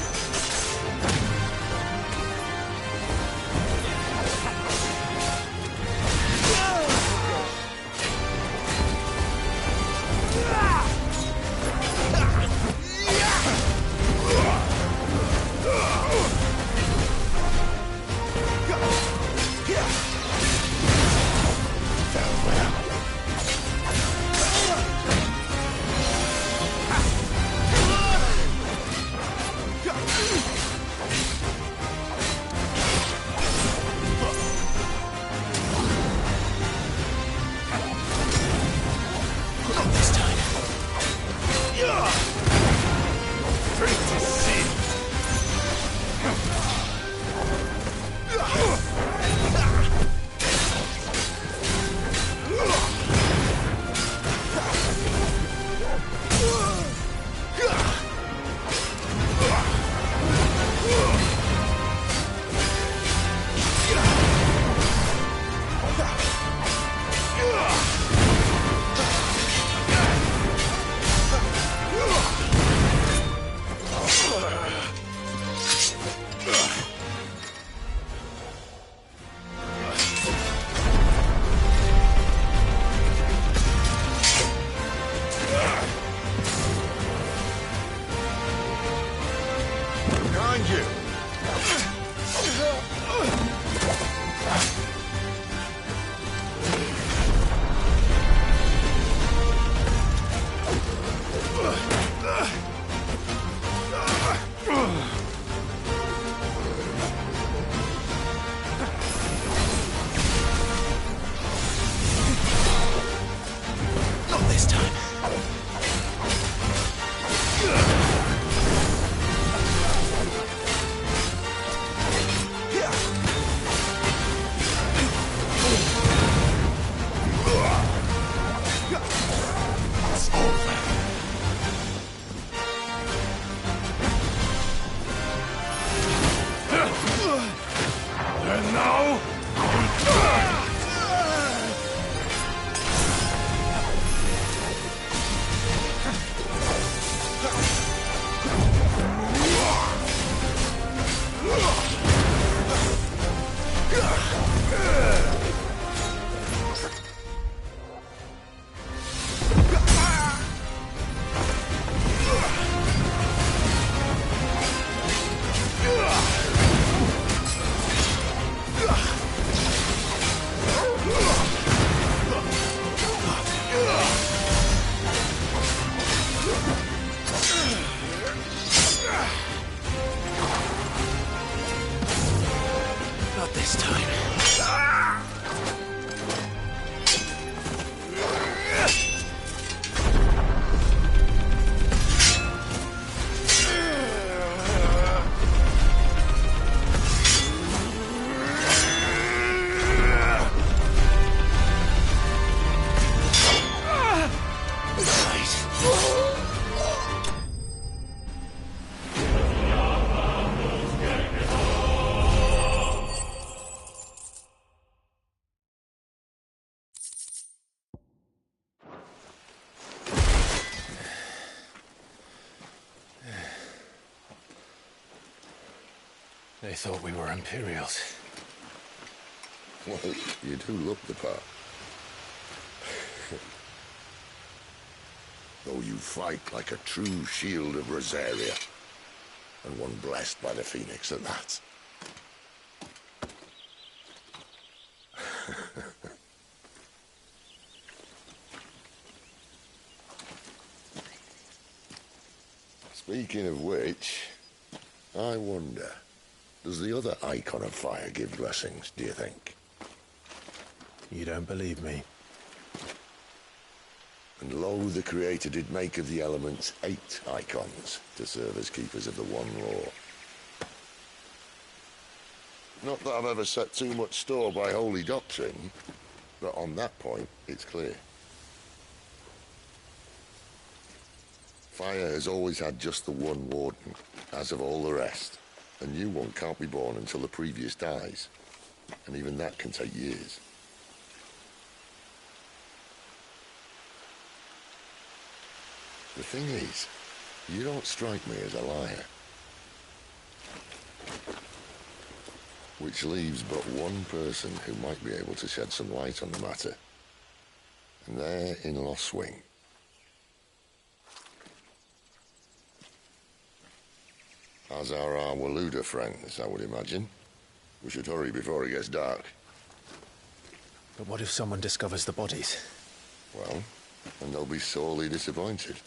Behind you! Not this time. And now... Not this time. They thought we were Imperials. Well, you do look the part. Though you fight like a true shield of Rosaria, and one blessed by the Phoenix at that. Speaking of which, I wonder, does the other Icon of Fire give blessings, do you think? You don't believe me? And lo, the Creator did make of the elements 8 Icons to serve as keepers of the one law. Not that I've ever set too much store by holy doctrine, but on that point, it's clear. Fire has always had just the one warden, as of all the rest. A new one can't be born until the previous dies, and even that can take years. The thing is, you don't strike me as a liar. Which leaves but one person who might be able to shed some light on the matter. And they're in Lost Wing. As are our Waluda friends, I would imagine. We should hurry before it gets dark. But what if someone discovers the bodies? Well, and they'll be sorely disappointed.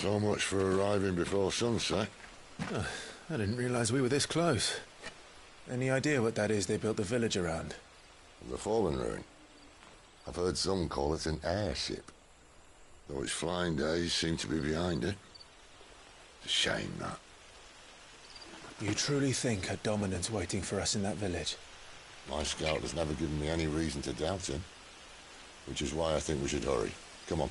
So much for arriving before sunset. Oh, I didn't realize we were this close. Any idea what that is they built the village around? The Fallen Ruin. I've heard some call it an airship. Though its flying days seem to be behind it. It's a shame, that. You truly think a dominant's waiting for us in that village? My scout has never given me any reason to doubt him. Which is why I think we should hurry. Come on.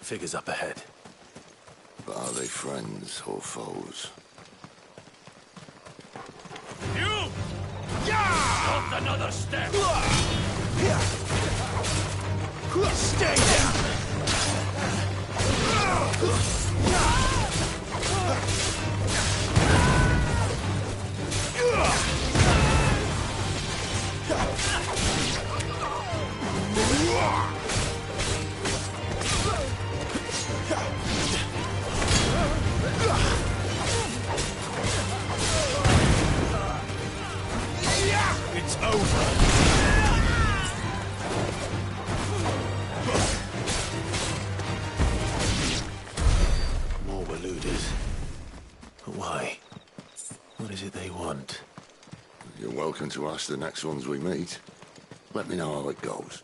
Figures up ahead. But are they friends or foes? You! Yeah! Not another step! Stay down! It's over! More were looted. But why? What is it they want? You're welcome to ask the next ones we meet. Let me know how it goes.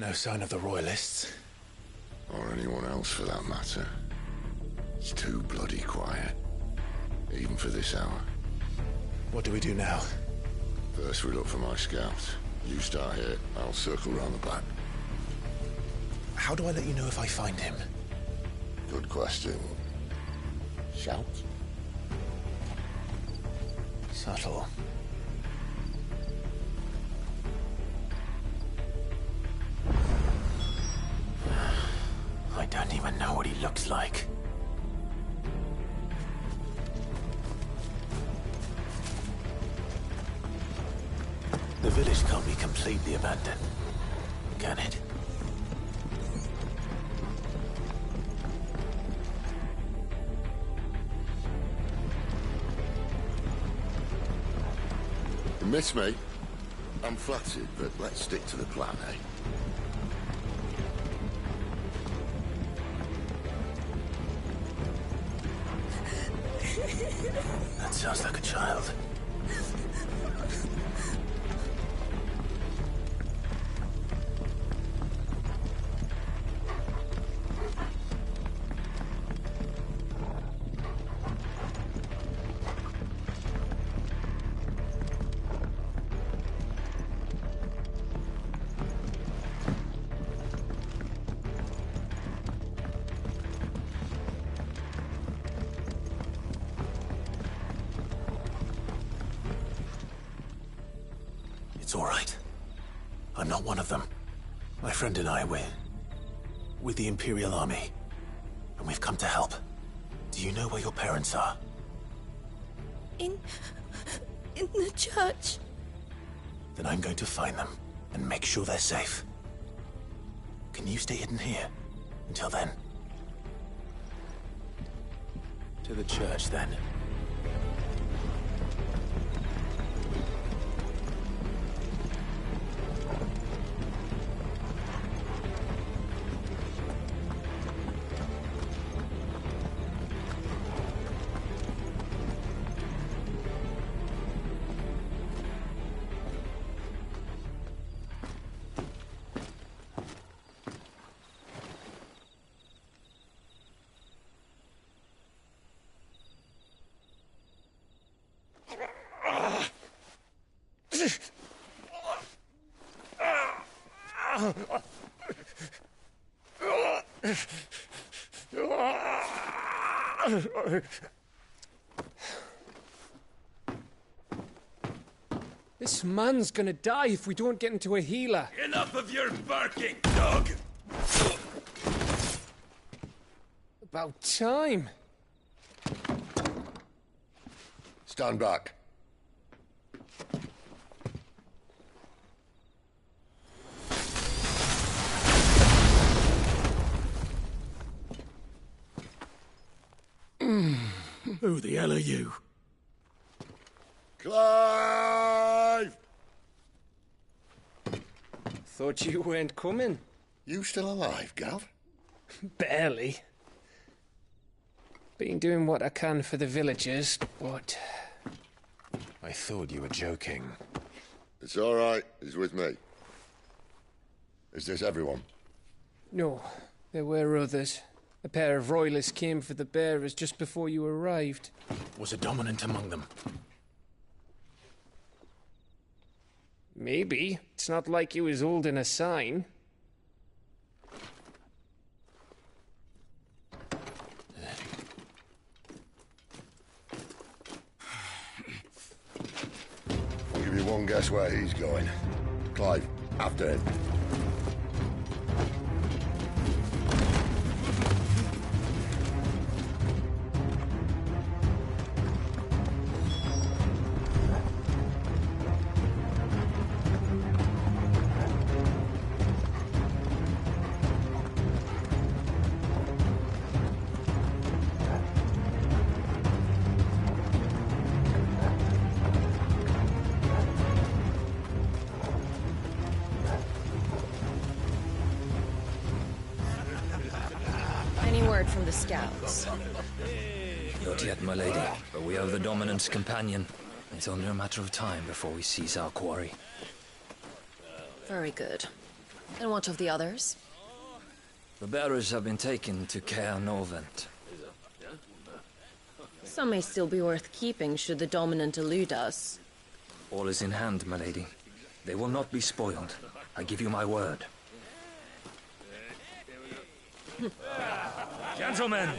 No sign of the Royalists. Or anyone else for that matter. It's too bloody quiet. Even for this hour. What do we do now? First we look for my scouts. You start here, I'll circle round the back. How do I let you know if I find him? Good question. Shout? Subtle. I don't even know what he looks like. The village can't be completely abandoned, can it? You miss me? I'm flattered, but let's stick to the plan, eh? That sounds like a child. It's all right. I'm not one of them. My friend and I, we're with the Imperial Army, and we've come to help. Do you know where your parents are? In the church. Then I'm going to find them and make sure they're safe. Can you stay hidden here until then? To the church, then. This man's gonna die if we don't get into a healer. Enough of your barking, dog! About time. Stand back. Who the hell are you? Clive! Thought you weren't coming. You still alive, Gav? Barely. Been doing what I can for the villagers, but... I thought you were joking. It's all right. He's with me. Is this everyone? No, there were others. A pair of royalists came for the bearers just before you arrived. Was a dominant among them? Maybe. It's not like he was holding a sign. I'll give you one guess where he's going. Clive, after him. From the scouts. Not yet, my lady, but we have the Dominant's companion. It's only a matter of time before we seize our quarry. Very good. And what of the others? The bearers have been taken to Caer Norvent. Some may still be worth keeping should the Dominant elude us. All is in hand, my lady. They will not be spoiled. I give you my word. Gentlemen,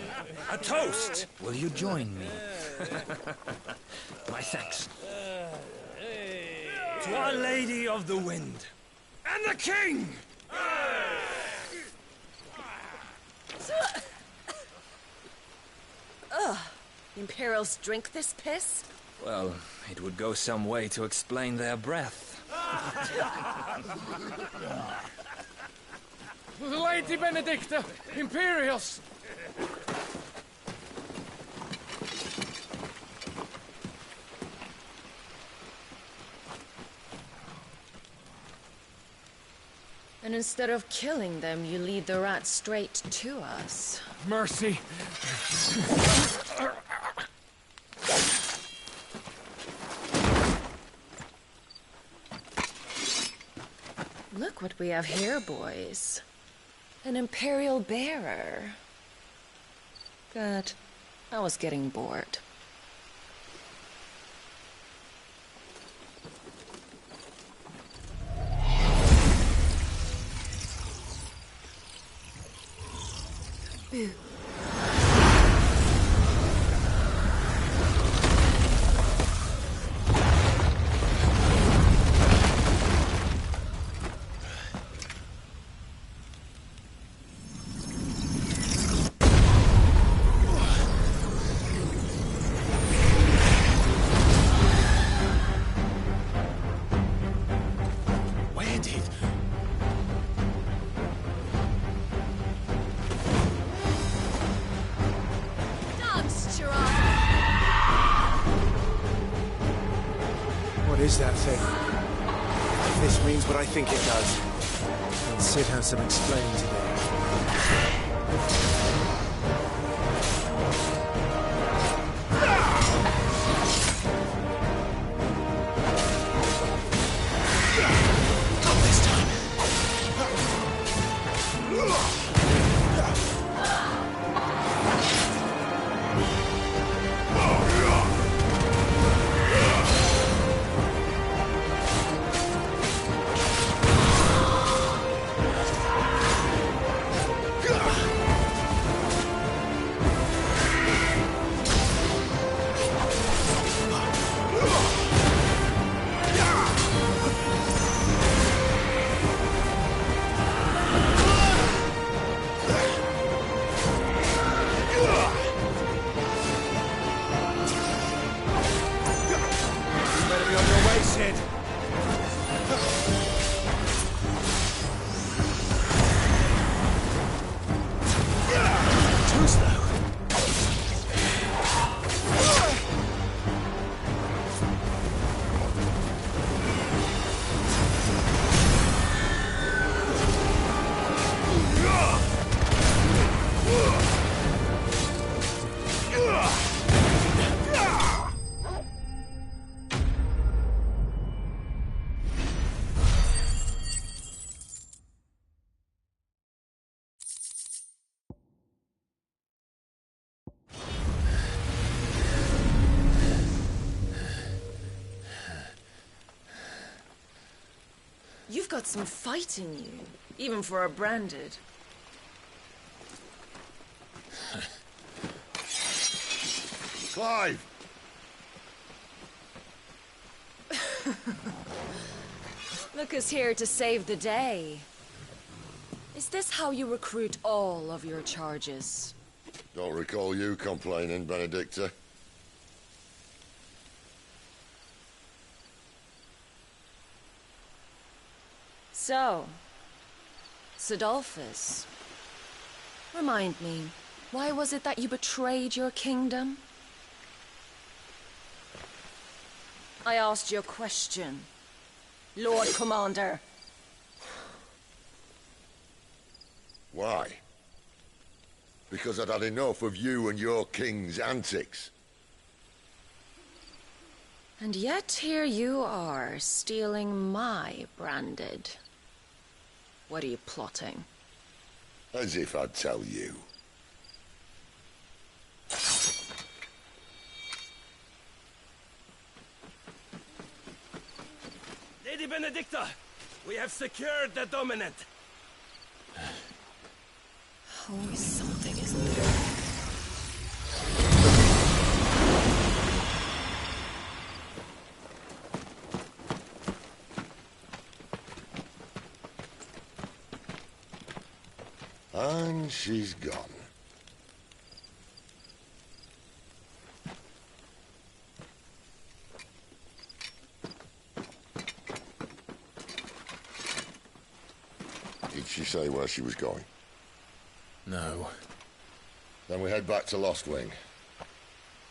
a toast! Will you join me? My thanks. To Our Lady of the Wind. And the King! Ugh. Imperials drink this piss? Well, it would go some way to explain their breath. Lady Benedicta! Imperials! And instead of killing them, you lead the rats straight to us. Mercy! Look what we have here, boys. An Imperial bearer. Good. I was getting bored. Boo. What is that thing? If this means what I think it does, then Cid has some explaining to do. You've got some fight in you, even for a branded. Clive! Look who's here to save the day. Is this how you recruit all of your charges? Don't recall you complaining, Benedicta. So, Cidolfus, remind me, why was it that you betrayed your kingdom? I asked you a question, Lord Commander. Why? Because I'd had enough of you and your king's antics. And yet here you are, stealing my branded. What are you plotting? As if I'd tell you. Lady Benedicta, we have secured the Dominant. Always something, isn't there? And she's gone. Did she say where she was going? No. Then we head back to Lost Wing.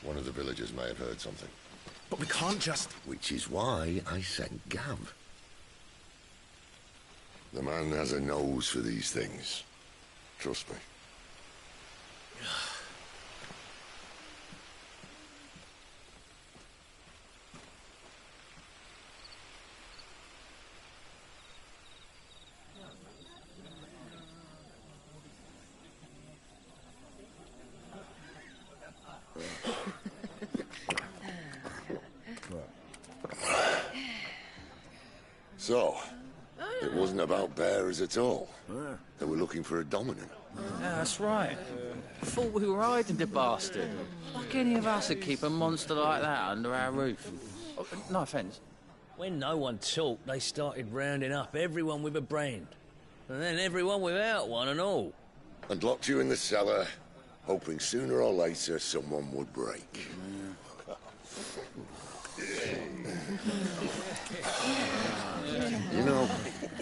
One of the villagers may have heard something. But we can't just... Which is why I sent Gav. The man has a nose for these things. Trust me. So, it wasn't about bearers at all. They were looking for a dominant. Yeah, that's right. Thought we were hiding the bastard. Like any of us would keep a monster like that under our roof. Oh, no offence. When no one talked, they started rounding up everyone with a brain. And then everyone without one and all. And locked you in the cellar, hoping sooner or later someone would break. You know,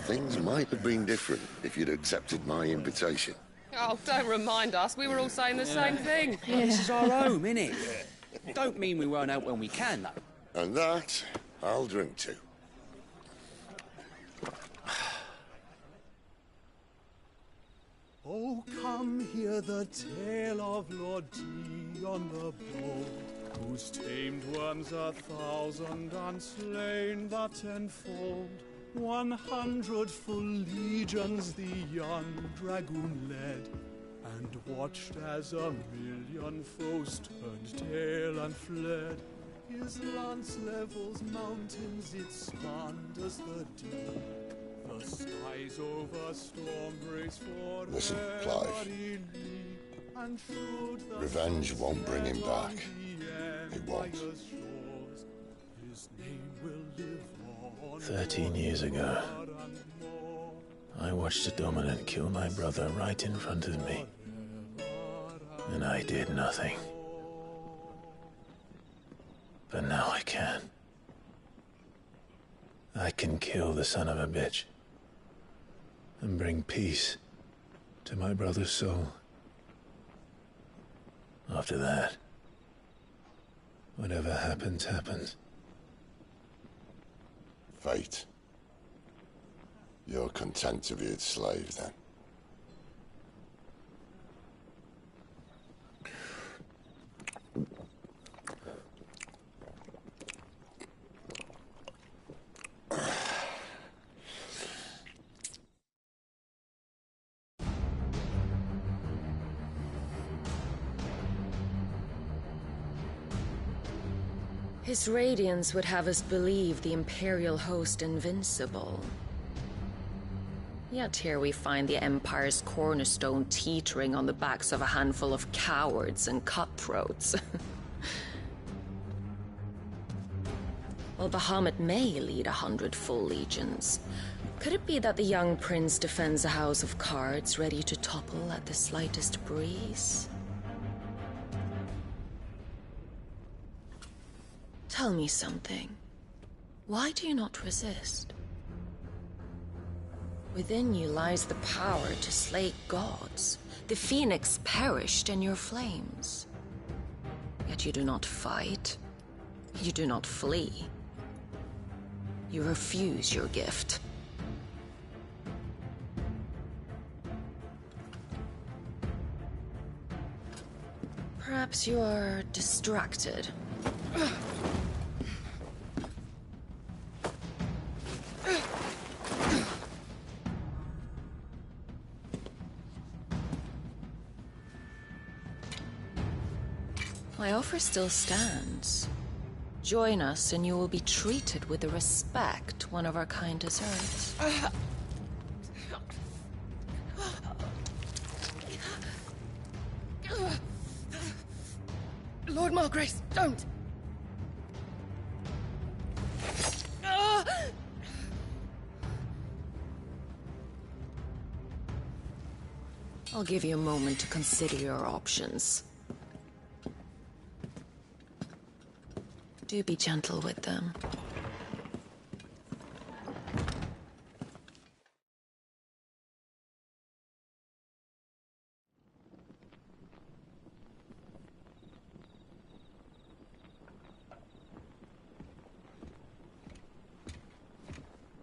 things might have been different if you'd accepted my invitation. Oh, don't remind us. We were all saying the same thing. This is our home, innit? Don't mean we won't out when we can, though. And that, I'll drink to. Oh, come hear the tale of Lord Dion the Bold, whose tamed worms 1,000 and slain the tenfold. 100 full legions the young dragoon led, and watched as 1,000,000 foes turned tail and fled. His lance levels mountains, it spanned as the deep. The skies over storm breaks for Listen, Clive. Revenge won't bring him back. It won't. 13 years ago, I watched a dominant kill my brother right in front of me. And I did nothing. But now I can. I can kill the son of a bitch. And bring peace to my brother's soul. After that, whatever happens, happens. Fate. You're content to be its slave, then? His radiance would have us believe the Imperial host invincible. Yet here we find the Empire's cornerstone teetering on the backs of a handful of cowards and cutthroats. While Bahamut may lead 100 full legions, could it be that the young prince defends a house of cards ready to topple at the slightest breeze? Tell me something. Why do you not resist? Within you lies the power to slay gods. The phoenix perished in your flames. Yet you do not fight. You do not flee. You refuse your gift. Perhaps you are distracted. My offer still stands. Join us and you will be treated with the respect one of our kind deserves. Lord Margrace, don't! Ah! I'll give you a moment to consider your options. Do be gentle with them.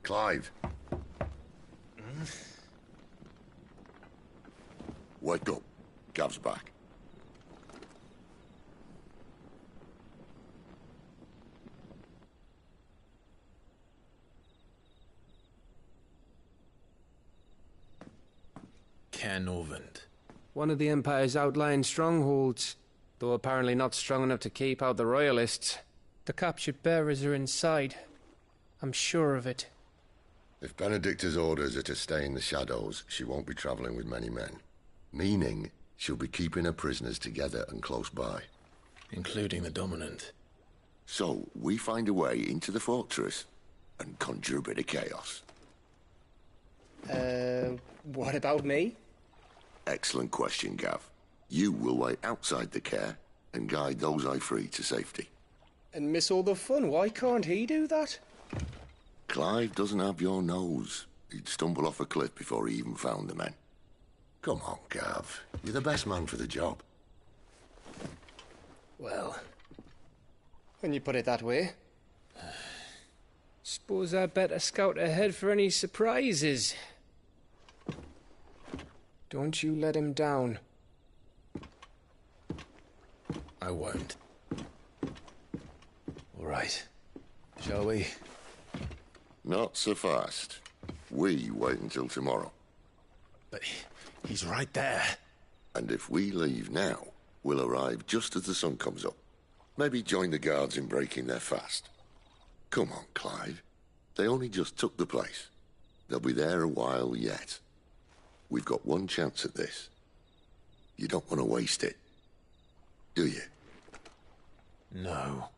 Clive. Wake up. Gav's back. Caernarvon. One of the Empire's outlying strongholds, though apparently not strong enough to keep out the Royalists. The captured bearers are inside. I'm sure of it. If Benedicta's orders are to stay in the shadows, she won't be traveling with many men. Meaning, she'll be keeping her prisoners together and close by. Including the Dominant. So, we find a way into the fortress and conjure a bit of chaos. What about me? Excellent question, Gav. You will wait outside the care and guide those I free to safety. And miss all the fun. Why can't he do that? Clive doesn't have your nose. He'd stumble off a cliff before he even found the men. Come on, Gav. You're the best man for the job. Well, when you put it that way. Suppose I'd better scout ahead for any surprises. Don't you let him down. I won't. All right. Shall we? Not so fast. We wait until tomorrow. But he's right there. And if we leave now, we'll arrive just as the sun comes up. Maybe join the guards in breaking their fast. Come on, Clive. They only just took the place. They'll be there a while yet. We've got one chance at this. You don't want to waste it, do you? No.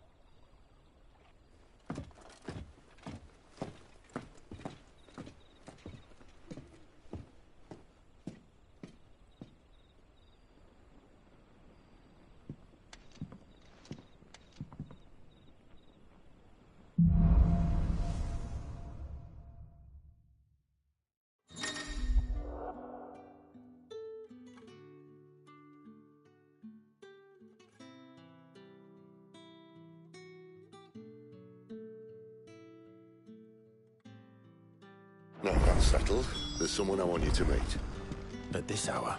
Now that's settled. There's someone I want you to meet. At this hour?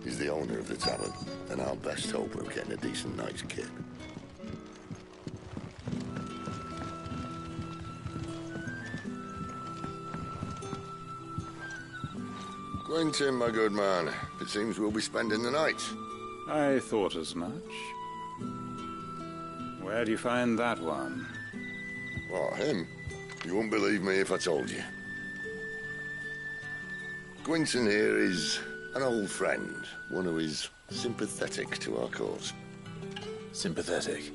He's the owner of the tavern, and our best hope of getting a decent night's kit. Quentin, my good man. It seems we'll be spending the night. I thought as much. Where do you find that one? What, him? You wouldn't believe me if I told you. Quentin here is an old friend, one who is sympathetic to our cause. Sympathetic?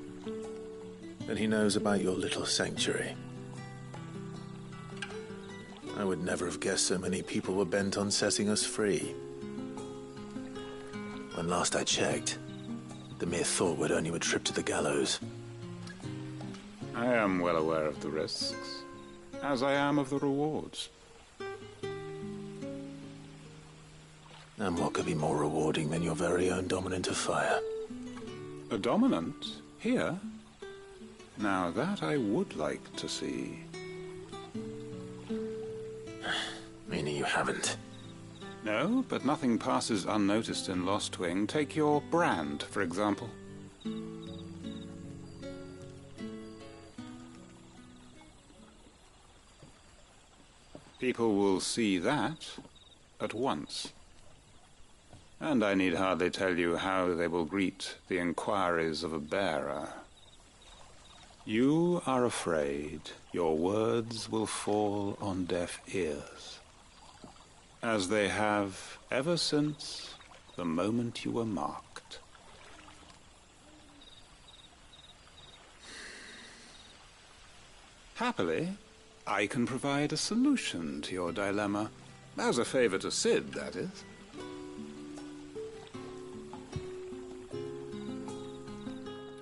Then he knows about your little sanctuary. I would never have guessed so many people were bent on setting us free. When last I checked, the mere thought would earn you a trip to the gallows. I am well aware of the risks, as I am of the rewards. And what could be more rewarding than your very own Dominant of Fire? A Dominant? Here? Now that I would like to see. Meaning you haven't? No, but nothing passes unnoticed in Lostwing. Take your brand, for example. People will see that at once. And I need hardly tell you how they will greet the inquiries of a bearer. You are afraid your words will fall on deaf ears, as they have ever since the moment you were marked. Happily, I can provide a solution to your dilemma. As a favor to Cid, that is.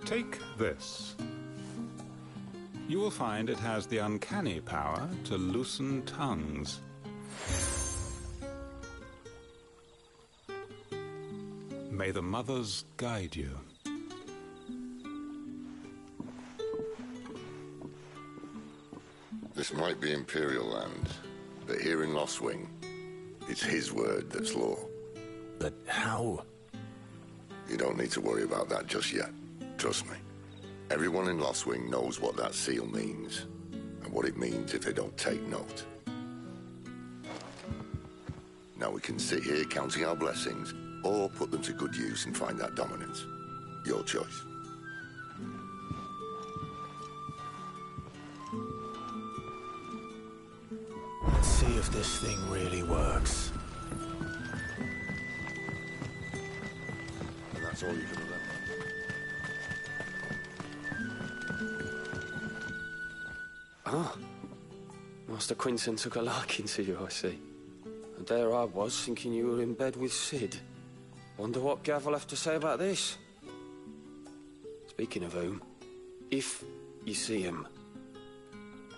Take this. You will find it has the uncanny power to loosen tongues. May the mothers guide you. This might be Imperial land, but here in Lostwing, it's his word that's law. But how? You don't need to worry about that just yet. Trust me. Everyone in Lostwing knows what that seal means, and what it means if they don't take note. Now we can sit here counting our blessings, or put them to good use and find that dominance. Your choice. Let's see if this thing really works. And that's all you can remember. Ah, Master Quinton took a liking to you, I see. And there I was, thinking you were in bed with Cid. Wonder what Gav will have to say about this. Speaking of whom, if you see him,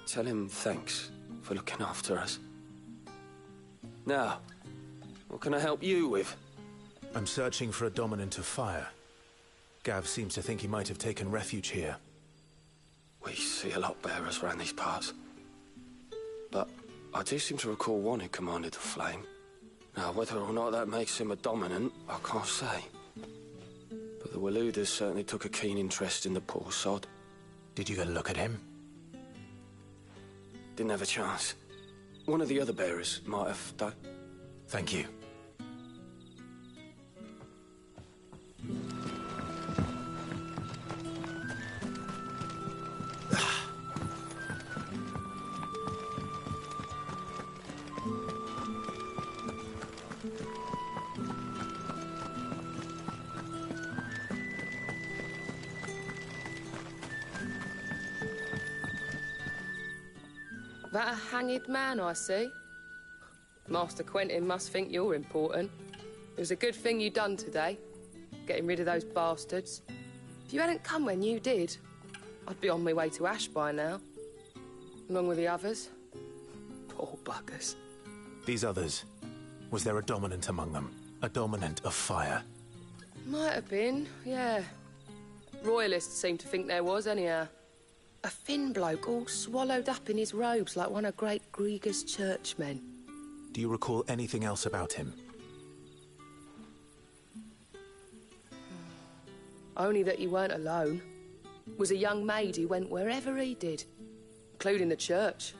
tell him thanks for looking after us. Now, what can I help you with? I'm searching for a dominant of fire. Gav seems to think he might have taken refuge here. We see a lot bearers around these parts. But I do seem to recall one who commanded the flame. Now, whether or not that makes him a dominant, I can't say. But the Waluders certainly took a keen interest in the poor sod. Did you get a look at him? Didn't have a chance. One of the other bearers might have done. Thank you. That a hanged man, I see. Master Quentin must think you're important. It was a good thing you done today, getting rid of those bastards. If you hadn't come when you did, I'd be on my way to Ash by now, along with the others. Poor buggers. These others, was there a dominant among them? A dominant of fire? Might have been, yeah. Royalists seem to think there was, anyhow. A thin bloke all swallowed up in his robes like one of Great Grieger's churchmen. Do you recall anything else about him? Only that he weren't alone. Was a young maid who went wherever he did, including the church,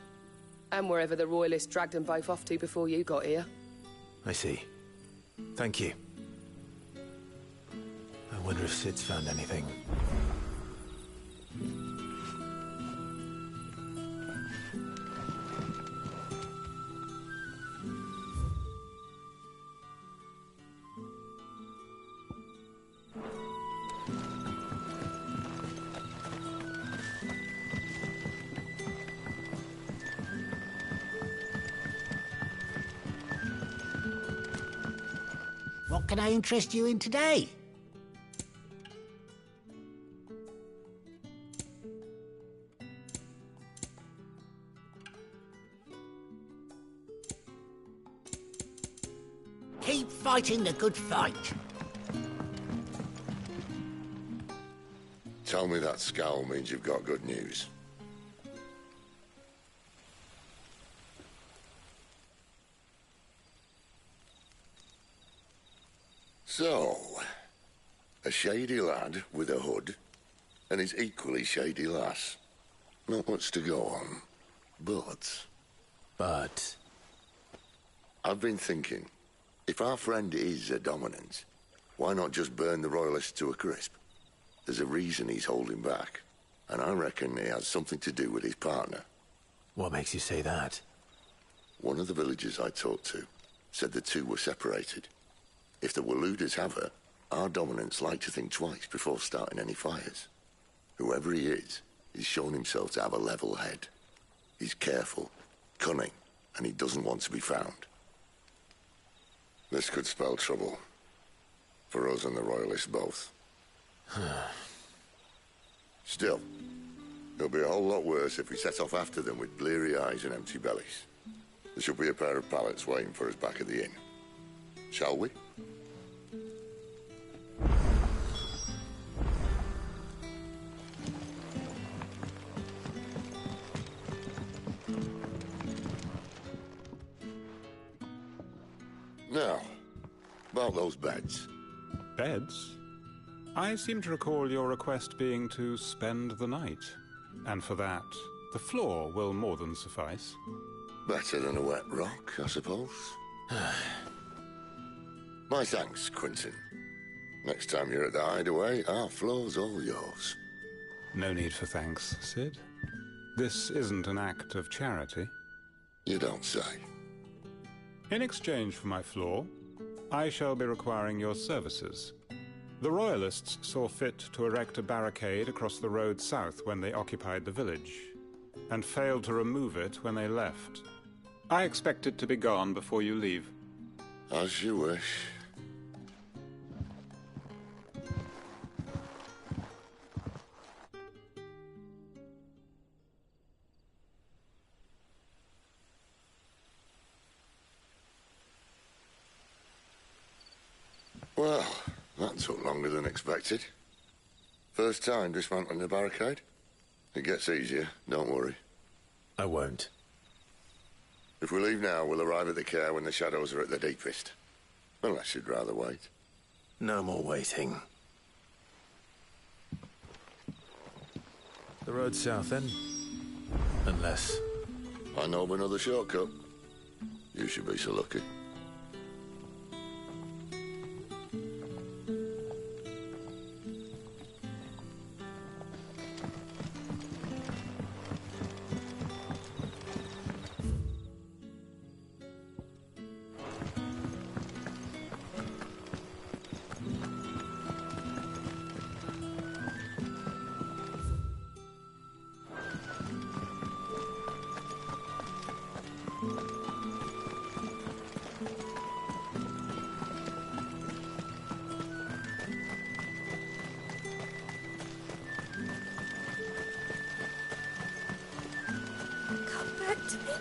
and wherever the Royalists dragged them both off to before you got here. I see. Thank you. I wonder if Cid's found anything. What can I interest you in today? Keep fighting the good fight. Tell me that scowl means you've got good news. So, a shady lad with a hood, and his equally shady lass. Not much to go on, but... But? I've been thinking, if our friend is a dominant, why not just burn the Royalists to a crisp? There's a reason he's holding back, and I reckon it has something to do with his partner. What makes you say that? One of the villagers I talked to said the two were separated. If the Waluders have her, our dominants like to think twice before starting any fires. Whoever he is, he's shown himself to have a level head. He's careful, cunning, and he doesn't want to be found. This could spell trouble. For us and the Royalists both. Still, it'll be a whole lot worse if we set off after them with bleary eyes and empty bellies. There should be a pair of pallets waiting for us back at the inn. Shall we? Now, about those beds. Beds? I seem to recall your request being to spend the night. And for that, the floor will more than suffice. Better than a wet rock, I suppose. My thanks, Quentin. Next time you're at the Hideaway, our floor's all yours. No need for thanks, Sid. This isn't an act of charity. You don't say. In exchange for my floor, I shall be requiring your services. The Royalists saw fit to erect a barricade across the road south when they occupied the village, and failed to remove it when they left. I expect it to be gone before you leave. As you wish. Well, that took longer than expected. First time dismantling the barricade? It gets easier, don't worry. I won't. If we leave now, we'll arrive at the care when the shadows are at their deepest. Unless you'd rather wait. No more waiting. The road south, then? Unless... I know of another shortcut. You should be so lucky.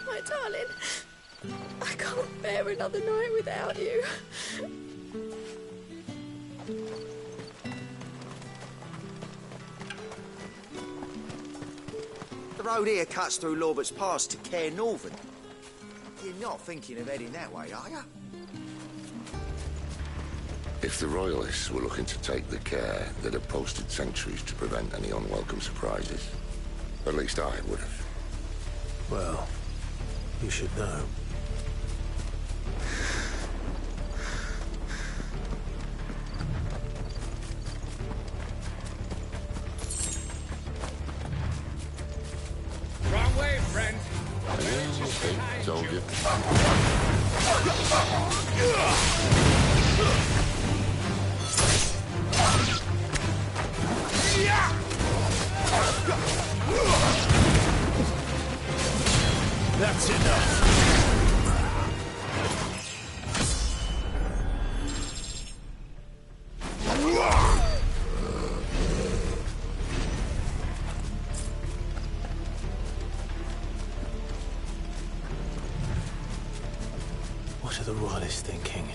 My darling, I can't bear another night without you. The road here cuts through Lorbert's Pass to Care Northern. You're not thinking of heading that way, are you? If the Royalists were looking to take the care, they'd have posted sentries to prevent any unwelcome surprises. At least I would have. Well, you should know. Wrong way, friend. Told you. That's enough. What are the Royalists thinking?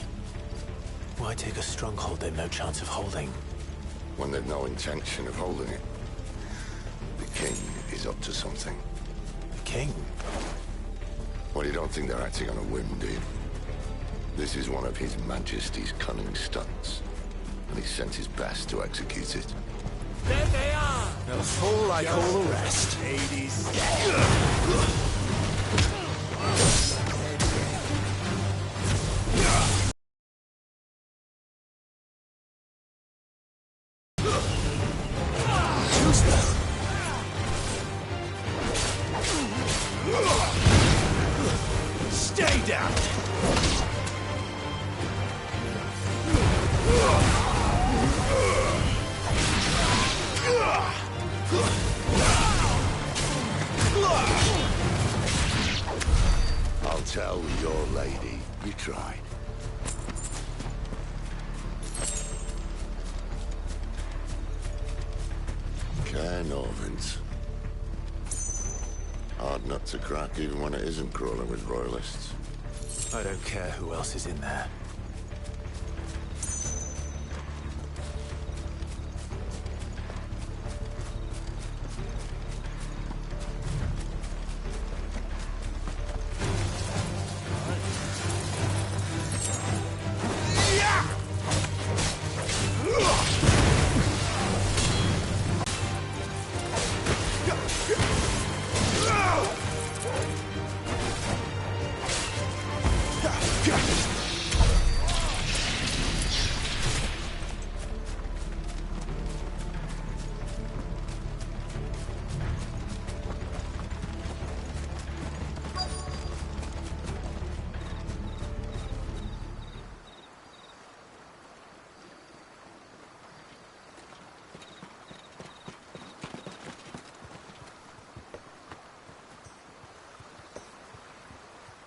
Why take a stronghold they've no chance of holding? When they've no intention of holding it. The king is up to something. The king? Well, you don't think they're acting on a whim, do you? This is one of His Majesty's cunning stunts, and he sent his best to execute it. There they are! They'll fall like all the rest. Stay down! poor lady. You tried. Caer Norvins. Hard nut to crack even when it isn't crawling with royalists. I don't care who else is in there.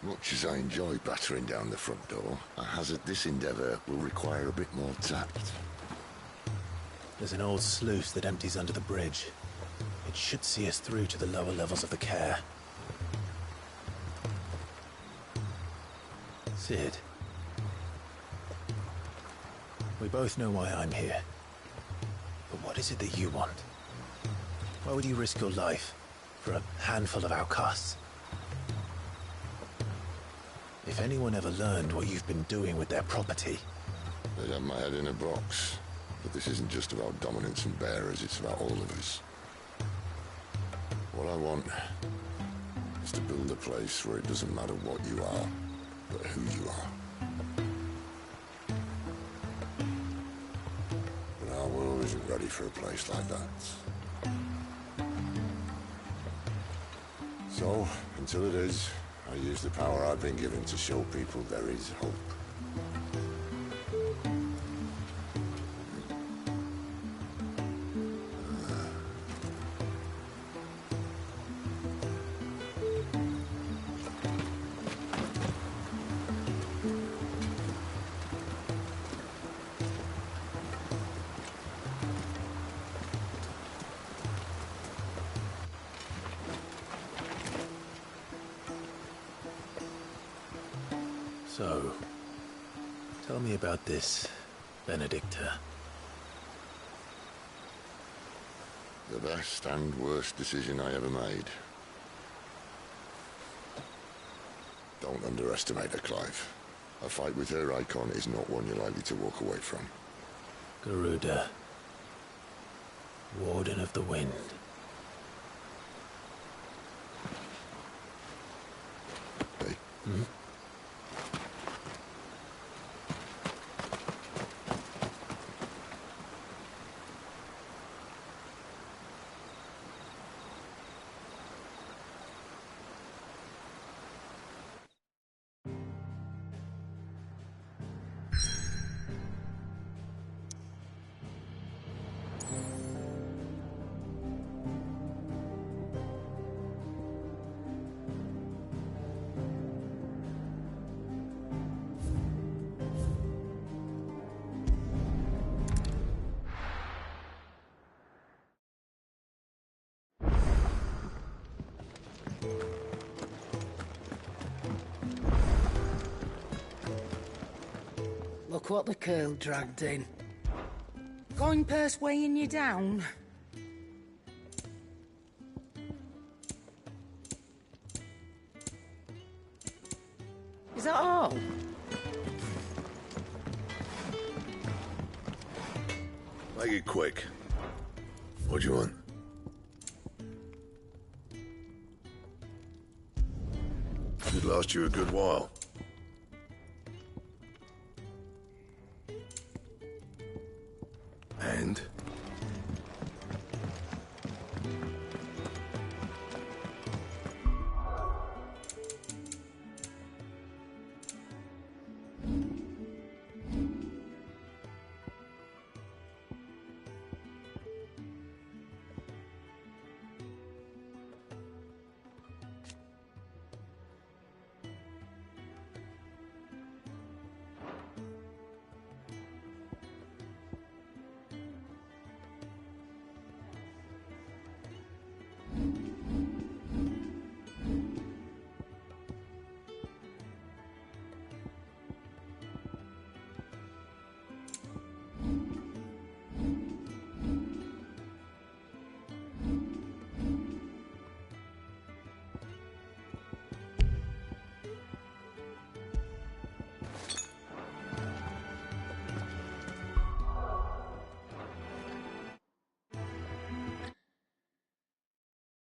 Much as I enjoy battering down the front door, I hazard this endeavour will require a bit more tact. There's an old sluice that empties under the bridge. It should see us through to the lower levels of the Caer. Cid. We both know why I'm here. But what is it that you want? Why would you risk your life for a handful of outcasts? If anyone ever learned what you've been doing with their property... They'd have my head in a box. But this isn't just about dominance and bearers, it's about all of us. What I want is to build a place where it doesn't matter what you are, but who you are. But our world isn't ready for a place like that. So, until it is, I use the power I've been given to show people there is hope. So, tell me about this, Benedicta. The best and worst decision I ever made. Don't underestimate her, Clive. A fight with her icon is not one you're likely to walk away from. Garuda. Warden of the Wind. Hey. Hmm? Look what the curl dragged in. Coin purse weighing you down? Is that all? Make it quick. What do you want? Should last you a good while. And?